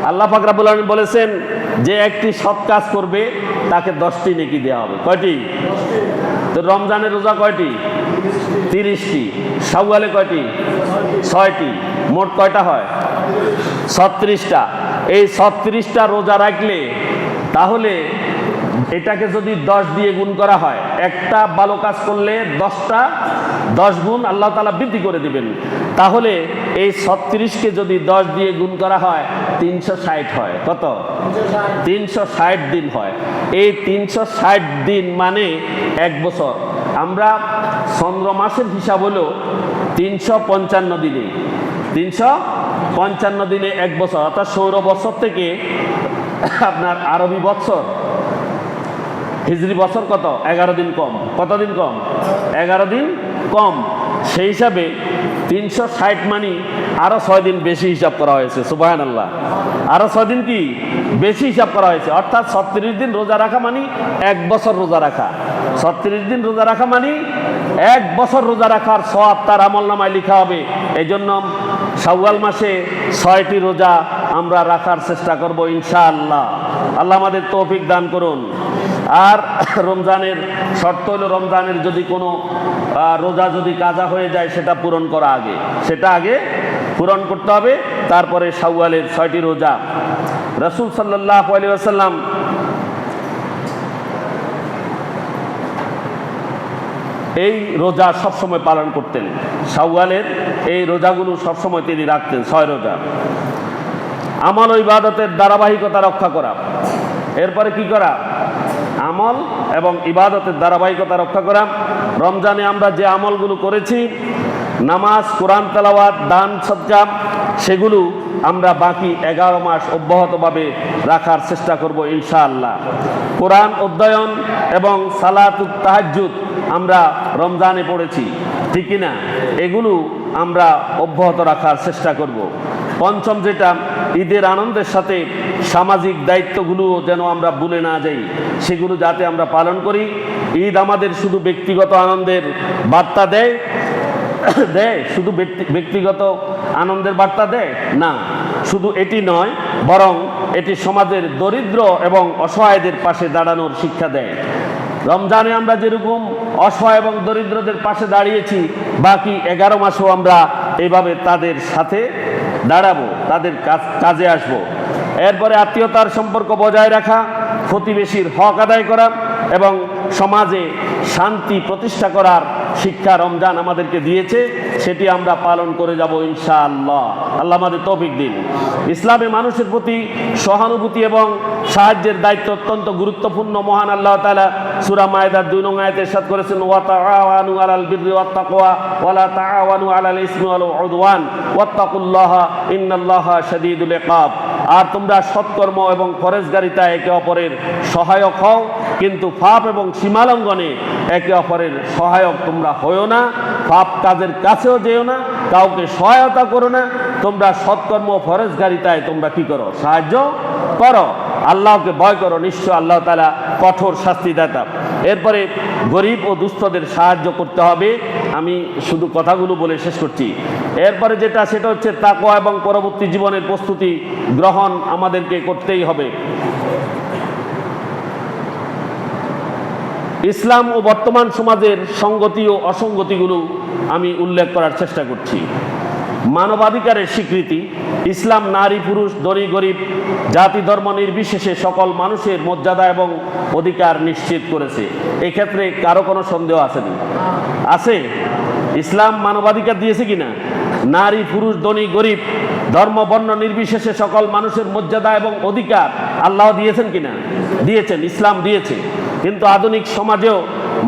আল্লাহ পাক রাব্বুল আলামিন বলেছেন যে একটি সৎ কাজ করবে তাকে 10টি নেকি দেওয়া হবে। কয়টি? 10টি। তো রমজানের রোজা কয়টি? 30টি। শাওয়ালে কয়টি? 6টি। মোট কয়টা হয়? 36টা। এই 36টা রোজা রাখলে তাহলে এটাকে যদি 10 দিয়ে গুণ করা হয়, একটা ভালো কাজ করলে 10 গুণ আল্লাহ তাআলা বৃদ্ধি করে দিবেন। তাহলে এই 36কে যদি 10 দিয়ে গুণ করা হয় 360 হয়। কত? 360 দিন হয়। এই 360 দিন মানে 1 বছর। আমরা চন্দ্র মাসের হিসাব হলো 355 দিনে, 355 দিনে 1 বছর, অর্থাৎ সৌর বছর থেকে আপনার আরবি বছর, হিজরি বছর কত? 11 দিন কম। কত দিন কম? 11 দিন কম। সেই হিসাবে 360 মানে আরো 6 দিন বেশি হিসাব করা হয়েছে। সুবহানাল্লাহ, আরো 6 দিন কি বেশি হিসাব করা হয়েছে। অর্থাৎ 36 দিন রোজা রাখা মানে 1 বছর রোজা রাখা। 36 দিন রোজা রাখা মানে 1 বছর রোজা রাখার সওয়াব তার আমলনামায় লেখা হবে। এই জন্য শাওয়াল মাসে 6টি রোজা আমরা রাখার চেষ্টা করব ইনশাআল্লাহ। আল্লাহ আমাদের তৌফিক দান করুন। আর রমজানের শর্ত হলো, রমজানের যদি কোনো রোজা যদি কাজা হয়ে যায় সেটা পূরণ করা আগে, সেটা আগে পূরণ করতে হবে, তারপরে শাওয়ালের 6টি রোজা। রাসূল সাল্লাল্লাহু আলাইহি ওয়াসাল্লাম এই রোজা সবসময় পালন করতেন। শাওয়ালের এই রোজাগুলো সবসময় তিনি রাখতেন, 6 রোজা। আমল ও ইবাদতের ধারাবাহিকতা রক্ষা করা। এরপরে কি করা? আমল এবং ইবাদতের ধারাবাহিকতা রক্ষা করা। রমজানে আমরা যে আমলগুলো করেছি, নামাজ, কোরআন তেলাওয়াত, দান, সদকা, সেগুলো আমরা বাকি 11 মাস অব্যাহতভাবে রাখার চেষ্টা করব ইনশাআল্লাহ। কোরআন অধ্যয়ন এবং সালাতুত তাহাজ্জুদ আমরা রমজানে পড়েছি, ঠিক কিনা? এগুলো আমরা অব্যাহত রাখার চেষ্টা করব। পঞ্চম যেটা, ঈদের আনন্দের সাথে সামাজিক দায়িত্বগুলো যেন আমরা ভুলে না যাই, সেগুলো যাতে আমরা পালন করি। ঈদ আমাদের শুধু ব্যক্তিগত আনন্দের বার্তা দেয়, শুধু ব্যক্তিগত আনন্দের বার্তা দেয় না, শুধু এটি নয়, বরং এটি সমাজের দরিদ্র এবং অসহায়দের পাশে দাঁড়ানোর শিক্ষা দেয়। রমজানে আমরা যেরকম অসহায় এবং দরিদ্রদের পাশে দাঁড়িয়েছি, বাকি 11 মাসও আমরা এইভাবে তাদের সাথে দাঁড়াবো, তাদের কাজে আসব। এরপরে আত্মীয়তার সম্পর্ক বজায় রাখা, প্রতিবেশীর হক আদায় করা এবং সমাজে শান্তি প্রতিষ্ঠা করার শিক্ষা রমজান আমাদেরকে দিয়েছে, সেটি আমরা পালন করে যাব ইনশাআল্লাহ। আল্লাহ আমাদের তৌফিক দিন। ইসলামে মানুষের প্রতি সহানুভূতি এবং সাহায্যের দায়িত্ব অত্যন্ত গুরুত্বপূর্ণ। মহান আল্লাহ তাআলা সূরা মায়েদার 2 নং আয়াতে ইরশাদ করেছেন, ওয়া তাআওয়ানু আলাল বিররি ওয়াত তাকওয়া ওয়া লা তাআওয়ানু আলাল ইসমি ওয়াল উদওয়ান ওয়াত্তাকুল্লাহা ইন্নাল্লাহা শাদীদুল ইকাব। আর তোমরা সৎকর্ম এবং পরহেজগারিতায় একে অপরের সহায়ক হও, কিন্তু পাপ এবং সীমালঙ্ঘনে একে অপরের সহায়ক তোমরা হইও না। পাপ কাজের কাছেও যেও না, কাউকে সহায়তা করো না। তোমরা সৎকর্ম পরহেজগারিতায় তোমরা কি করো? সাহায্য করো। আল্লাহকে ভয় করো, নিশ্চয় আল্লাহ তাআলা কঠোর শাস্তিদাতা। এরপরে গরিব ও দুস্থদের সাহায্য করতে হবে। আমি শুধু কথাগুলো বলে শেষ করছি। এরপরে যেটা, সেটা হচ্ছে তাকওয়া এবং পরবর্তী জীবনের প্রস্তুতি গ্রহণ আমাদেরকে করতেই হবে। ইসলাম ও বর্তমান সমাজের সংগতি ও অসঙ্গতিগুলো আমি উল্লেখ করার চেষ্টা করছি। মানবাধিকারের স্বীকৃতি। ইসলাম নারী পুরুষ, ধনী গরিব, জাতি ধর্ম নির্বিশেষে সকল মানুষের মর্যাদা এবং অধিকার নিশ্চিত করেছে। এক্ষেত্রে কারো কোনো সন্দেহ আসেনি? আছে? ইসলাম মানবাধিকার দিয়েছে কিনা? নারী পুরুষ, ধনী গরিব, ধর্ম বর্ণ নির্বিশেষে সকল মানুষের মর্যাদা এবং অধিকার আল্লাহ দিয়েছেন কিনা? দিয়েছেন, ইসলাম দিয়েছে। কিন্তু আধুনিক সমাজেও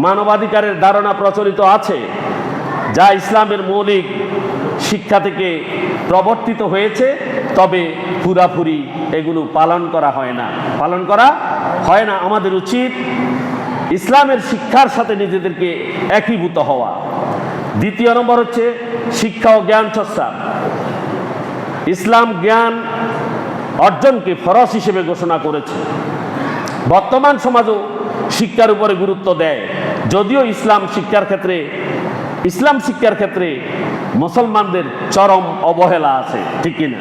মানবাধিকারের ধারণা প্রচলিত আছে, যা ইসলামের মৌলিক শিক্ষা থেকে প্রবর্তিত হয়েছে, তবে পুরাপুরি এগুলো পালন করা হয় না। আমাদের উচিত ইসলামের শিক্ষার সাথে নিজেদেরকে একীভূত হওয়া। দ্বিতীয় নম্বর হচ্ছে শিক্ষা ও জ্ঞান চর্চা। ইসলাম জ্ঞান অর্জনকে ফরজ হিসেবে ঘোষণা করেছে। বর্তমান সমাজও শিক্ষার উপরে গুরুত্ব দেয়, যদিও ইসলাম শিক্ষার ক্ষেত্রে মুসলমানদের চরম অবহেলা আছে, ঠিক কিনা?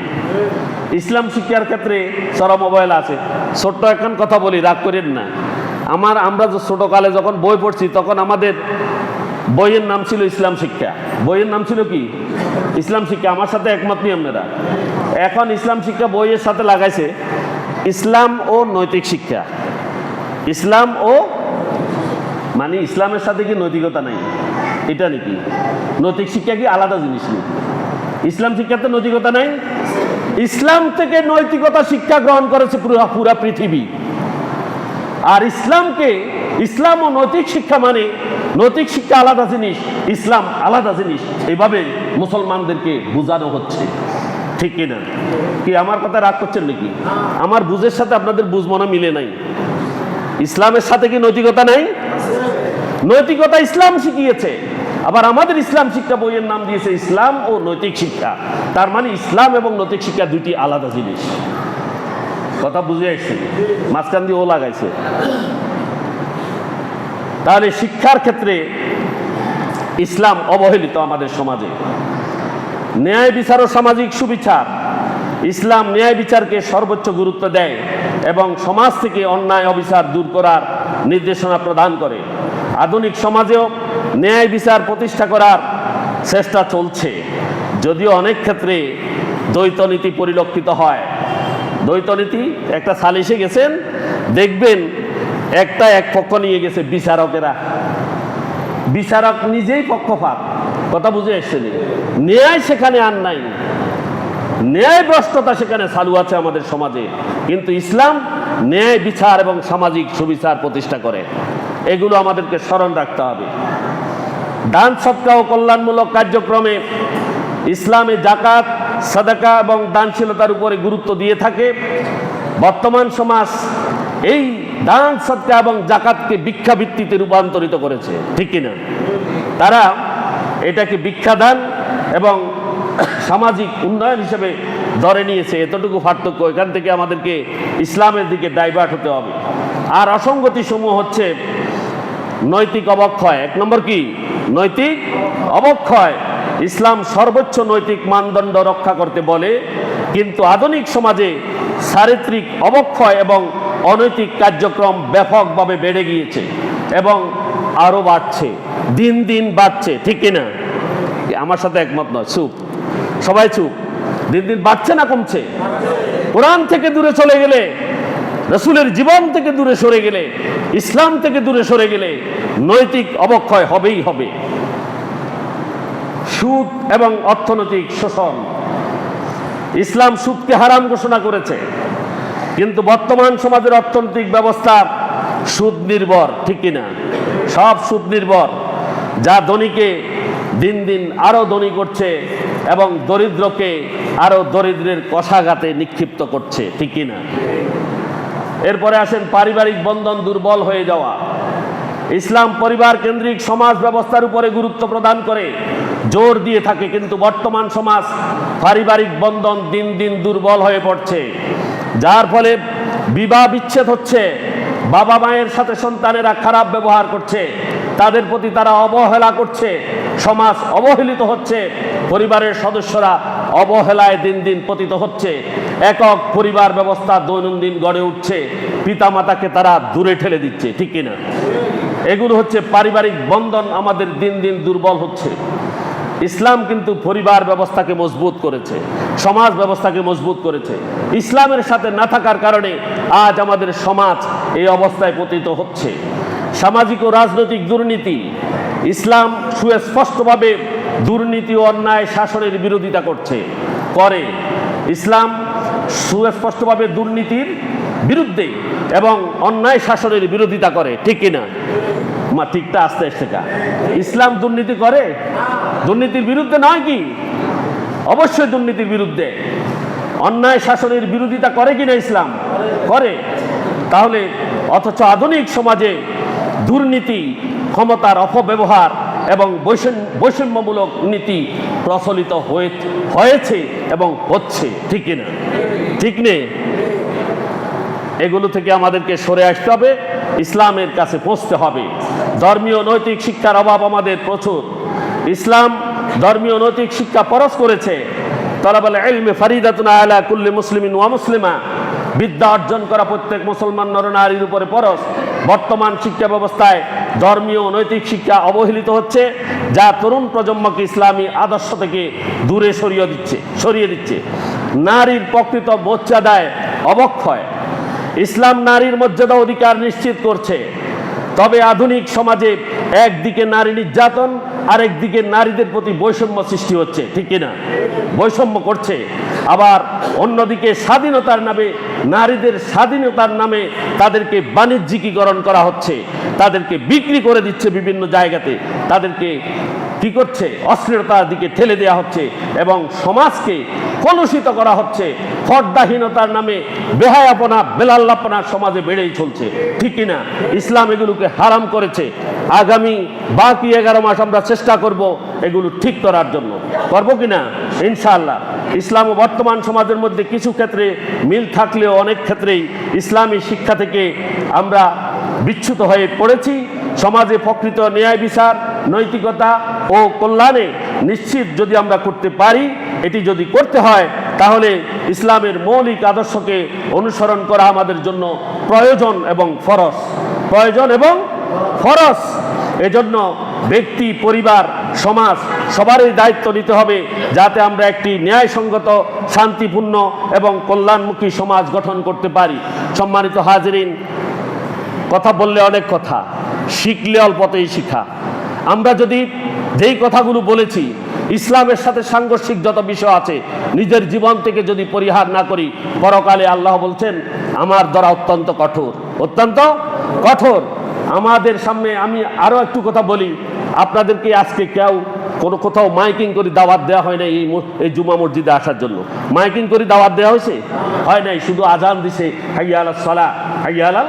ইসলাম শিক্ষার ক্ষেত্রে চরম অবহেলা আছে। ছোট্ট এখন কথা বলি, রাগ করেন না। আমরা ছোটকালে যখন বই পড়ছি, তখন আমাদের বইয়ের নাম ছিল ইসলাম শিক্ষা। বইয়ের নাম ছিল কি? ইসলাম শিক্ষা। আমার সাথে একমত নেই আপনারা? এখন ইসলাম শিক্ষা বইয়ের সাথে লাগাইছে ইসলাম ও নৈতিক শিক্ষা। ইসলাম ও মানে ইসলামের সাথে কি নৈতিকতা নাই, এটা নাকি? নৈতিক শিক্ষা কি আলাদা জিনিস নেই? ইসলাম শিক্ষাতে নৈতিকতা নাই। ইসলাম থেকে নৈতিকতা শিক্ষা গ্রহণ করেছে পুরা পৃথিবী। আর ইসলাম ও নৈতিক শিক্ষা মানে নৈতিক শিক্ষা আলাদা জিনিস, ইসলাম আলাদা জিনিস, এইভাবে মুসলমানদেরকে বোঝানো হচ্ছে, ঠিক কিনা? কি আমার কথা রাগ করছেন নাকি? আমার বুঝের সাথে আপনাদের বুঝ মনে মিলে নাই। ইসলামের সাথে কি নৈতিকতা নাই? নৈতিকতা ইসলাম শিখিয়েছে। আবার আমাদের ইসলাম শিক্ষা বইয়ের নাম দিয়েছে ইসলাম ও নৈতিক শিক্ষা। তার মানে ইসলাম এবং নৈতিক শিক্ষা দুইটি আলাদা জিনিস। কথা বুঝে আসছে? মাঝখান দিয়ে ও লাগাইছে। তাহলে শিক্ষার ক্ষেত্রে ইসলাম অবহেলিত আমাদের সমাজে। ন্যায় বিচার ও সামাজিক সুবিচার, ইসলাম ন্যায় বিচারকে সর্বোচ্চ গুরুত্ব দেয় এবং সমাজ থেকে অন্যায় অবিচার দূর করার নির্দেশনা প্রদান করে। আধুনিক সমাজেও ন্যায় বিচার প্রতিষ্ঠা করার চেষ্টা চলছে, যদিও অনেক ক্ষেত্রে দ্বৈত নীতি পরিলক্ষিত হয়। দ্বৈত নীতি, একটা সালিশে গেছেন, দেখবেন এক পক্ষ নিয়ে গেছে বিচারকেরা, বিচারক নিজেই পক্ষপাত। কথা বুঝে এসছে? ন্যায় সেখানে আর নাই, ন্যায় ভ্রষ্টতা সেখানে চালু আছে আমাদের সমাজে। কিন্তু ইসলাম ন্যায় বিচার এবং সামাজিক সুবিচার প্রতিষ্ঠা করে। এগুলো আমাদেরকে স্মরণ রাখতে হবে। দান সদকা ও কল্যাণমূলক কার্যক্রমে ইসলামে জাকাত, সাদাকা এবং দানশীলতার উপরে গুরুত্ব দিয়ে থাকে। বর্তমান সমাজ এই দান সদকা এবং জাকাতকে ভিক্ষাবৃত্তিতে রূপান্তরিত করেছে, ঠিক কিনা? তারা এটাকে ভিক্ষাদান এবং সামাজিক উন্নয়ন হিসেবে ধরে নিয়েছে। এতটুকু পার্থক্য। এখান থেকে আমাদেরকে ইসলামের দিকে ডাইভার্ট হতে হবে। আর অসঙ্গতি সমূহ হচ্ছে নৈতিক অবক্ষয়। এক নম্বর কি? নৈতিক অবক্ষয়। ইসলাম সর্বোচ্চ নৈতিক মানদণ্ড রক্ষা করতে বলে, কিন্তু আধুনিক সমাজে চারিত্রিক অবক্ষয় এবং অনৈতিক কার্যক্রম ব্যাপকভাবে বেড়ে গিয়েছে এবং আরো বাড়ছে, দিন দিন বাড়ছে, ঠিক কিনা? আমার সাথে একমত নয়, চুপ, সবাই চুপ। দিন দিন বাড়ছে না কমছে? কোরআন থেকে দূরে চলে গেলে, রাসূলের জীবন থেকে দূরে সরে গেলে, ইসলাম থেকে দূরে সরে গেলে নৈতিক অবক্ষয় হবেই হবে। সুদ এবং অর্থনৈতিক শোষণ, ইসলাম সুদকে হারাম ঘোষণা করেছে, কিন্তু বর্তমান সমাজের অর্থনৈতিক ব্যবস্থা সুদ নির্ভর, ঠিক কিনা? সব সুদ নির্ভর, যা ধনীকে দিন দিন আরো ধনী করছে এবং দরিদ্রকে আরো দরিদ্রের কষাঘাতে নিক্ষিপ্ত করছে, ঠিক কিনা? এরপরে আসেন পারিবারিক বন্ধন দুর্বল হয়ে যাওয়া। ইসলাম পরিবার কেন্দ্রিক সমাজ ব্যবস্থার উপরে গুরুত্ব প্রদান করে, জোর দিয়ে থাকে, কিন্তু বর্তমান সমাজ পারিবারিক বন্ধন দিন দিন দুর্বল হয়ে পড়ছে, যার ফলে বিবাহ বিচ্ছেদ হচ্ছে, বাবা মায়ের সাথে সন্তানেরা খারাপ ব্যবহার করছে, তাদের প্রতি তারা অবহেলা করছে, সমাজ অবহেলিত হচ্ছে, পরিবারের সদস্যরা অবহেলায় দিন দিন পতিত হচ্ছে, একক পরিবার ব্যবস্থা দৈনন্দিন গড়ে উঠছে, পিতামাতাকে তারা দূরে ঠেলে দিচ্ছে, ঠিক কিনা? এগুলো হচ্ছে পারিবারিক বন্ধন আমাদের দিন দিন দুর্বল হচ্ছে। ইসলাম কিন্তু পরিবার ব্যবস্থাকে মজবুত করেছে, সমাজ ব্যবস্থাকে মজবুত করেছে। ইসলামের সাথে না থাকার কারণে আজ আমাদের সমাজ এই অবস্থায় পতিত হচ্ছে। সামাজিক ও রাজনৈতিক দুর্নীতি, ইসলাম সুস্পষ্টভাবে দুর্নীতি ও অন্যায় শাসনের বিরোধিতা করে। ইসলাম সুস্পষ্টভাবে দুর্নীতির বিরুদ্ধে এবং অন্যায় শাসনের বিরোধিতা করে, ঠিক কিনা? ঠিকটা আস্তে আস্তে কা ইসলাম দুর্নীতি করে? দুর্নীতির বিরুদ্ধে নয় কি? অবশ্যই দুর্নীতির বিরুদ্ধে। অন্যায় শাসনের বিরোধিতা করে কিনা ইসলাম? করে। তাহলে অথচ আধুনিক সমাজে দুর্নীতি, ক্ষমতার অপব্যবহার এবং বৈষম্যমূলক নীতি প্রচলিত হয়েছে এবং হচ্ছে, ঠিক কিনা? ঠিক নেই? এগুলো থেকে আমাদেরকে সরে আসতে হবে, ইসলামের কাছে পৌঁছতে হবে। ধর্মীয় নৈতিক শিক্ষার অভাব আমাদের প্রচুর। ইসলাম ধর্মীয় নৈতিক শিক্ষা ফরজ করেছে। তালাবুল ইলমি ফারিদাতুন আলা কুল্লি মুসলিমিন ওয়া মুসলিমা, বিদ্যা অর্জন করা প্রত্যেক মুসলমান নরনারীর উপরে ফরজ। বর্তমান শিক্ষা ব্যবস্থায় ধর্মীয় নৈতিক শিক্ষা অবহেলিত হচ্ছে, যা তরুণ প্রজন্মকে ইসলামী আদর্শ থেকে দূরে সরিয়ে দিচ্ছে। নারীর প্রকৃত মর্যাদায় অবক্ষয়, ইসলাম নারীর মর্যাদা অধিকার নিশ্চিত করছে। তবে আধুনিক সমাজে একদিকে নারী নির্যাতন আর একদিকে নারীদের প্রতি বৈষম্য সৃষ্টি হচ্ছে, ঠিক কিনা? বৈষম্য করছে। আবার অন্যদিকে স্বাধীনতার নামে, নারীদের স্বাধীনতার নামে তাদেরকে বাণিজ্যিকীকরণ করা হচ্ছে, তাদেরকে বিক্রি করে দিচ্ছে বিভিন্ন জায়গাতে, তাদেরকে কি করছে, অশ্লীলতার দিকে ঠেলে দেওয়া হচ্ছে এবং সমাজকে কলুষিত করা হচ্ছে। পর্দাহীনতার নামে বেহায়াপনা, বেলাল্লাপনা সমাজে বেড়েই চলছে, ঠিক কিনা? ইসলাম এগুলোকে হারাম করেছে। আগামী বাকি 11 মাস আমরা চেষ্টা করব এগুলো ঠিক করার জন্য। করবো কিনা? ইনশাআল্লাহ। ইসলাম ও বর্তমান সমাজের মধ্যে কিছু ক্ষেত্রে মিল থাকলেও অনেক ক্ষেত্রেই ইসলামী শিক্ষা থেকে আমরা বিচ্যুত হয়ে পড়েছি। সমাজে প্রকৃত ন্যায় বিচার, নৈতিকতা ও কল্যাণে নিশ্চিত যদি আমরা করতে পারি, এটি যদি করতে হয় তাহলে ইসলামের মৌলিক আদর্শকে অনুসরণ করা আমাদের জন্য প্রয়োজন এবং ফরজ। প্রয়োজন এবং ফরজ। এজন্য ব্যক্তি, পরিবার, সমাজ সবারই দায়িত্ব নিতে হবে যাতে আমরা একটি ন্যায়সঙ্গত, শান্তিপূর্ণ এবং কল্যাণমুখী সমাজ গঠন করতে পারি। সম্মানিত হাজিরিন, কথা বললে অনেক কথা, শিখলে অল্পতেই শিখা। আমরা যদি যেই কথাগুলো বলেছি, ইসলামের সাথে সাংঘর্ষিক যত বিষয় আছে, নিজের জীবন থেকে যদি পরিহার না করি, পরকালে আল্লাহ বলছেন আমার দ্বারা অত্যন্ত কঠোর, অত্যন্ত কঠোর। আমাদের সামনে আমি আরো একটু কথা বলি, আপনাদেরকে আজকে কেউ কোনো কোথাও মাইকিং করে দাওয়াত দেওয়া হয় না এই জুমা মসজিদে আসার জন্য। মাইকিং করে দাওয়াত দেওয়া হয়েছে? হয় নাই। শুধু আজান দিছে, হাইয়া আলাস সালাহ, হাইয়া আলাল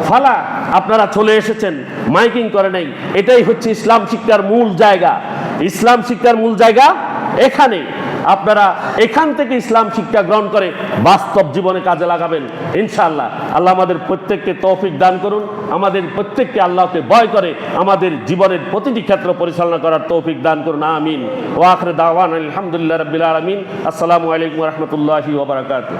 ফালাহ। আপনারা চলে এসেছেন, মাইকিং করে নাই। এটাই হচ্ছে ইসলাম শিক্ষার মূল জায়গা। ইসলাম শিক্ষার মূল জায়গা এখানে। আপনারা এখান থেকে ইসলাম শিক্ষা গ্রহণ করে বাস্তব জীবনে কাজে লাগাবেন ইনশাআল্লাহ। আল্লাহ আমাদের প্রত্যেককে তৌফিক দান করুন, আমাদের প্রত্যেককে আল্লাহকে ভয় করে আমাদের জীবনের প্রতিটি ক্ষেত্র পরিচালনা করার তৌফিক দান করুন। আমিন। ওয়া আখিরু দাওয়ানা আলহামদুলিল্লাহি রাব্বিল আলামিন। আসসালামু আলাইকুম ওয়া রাহমাতুল্লাহি ওয়া বারাকাতুহু।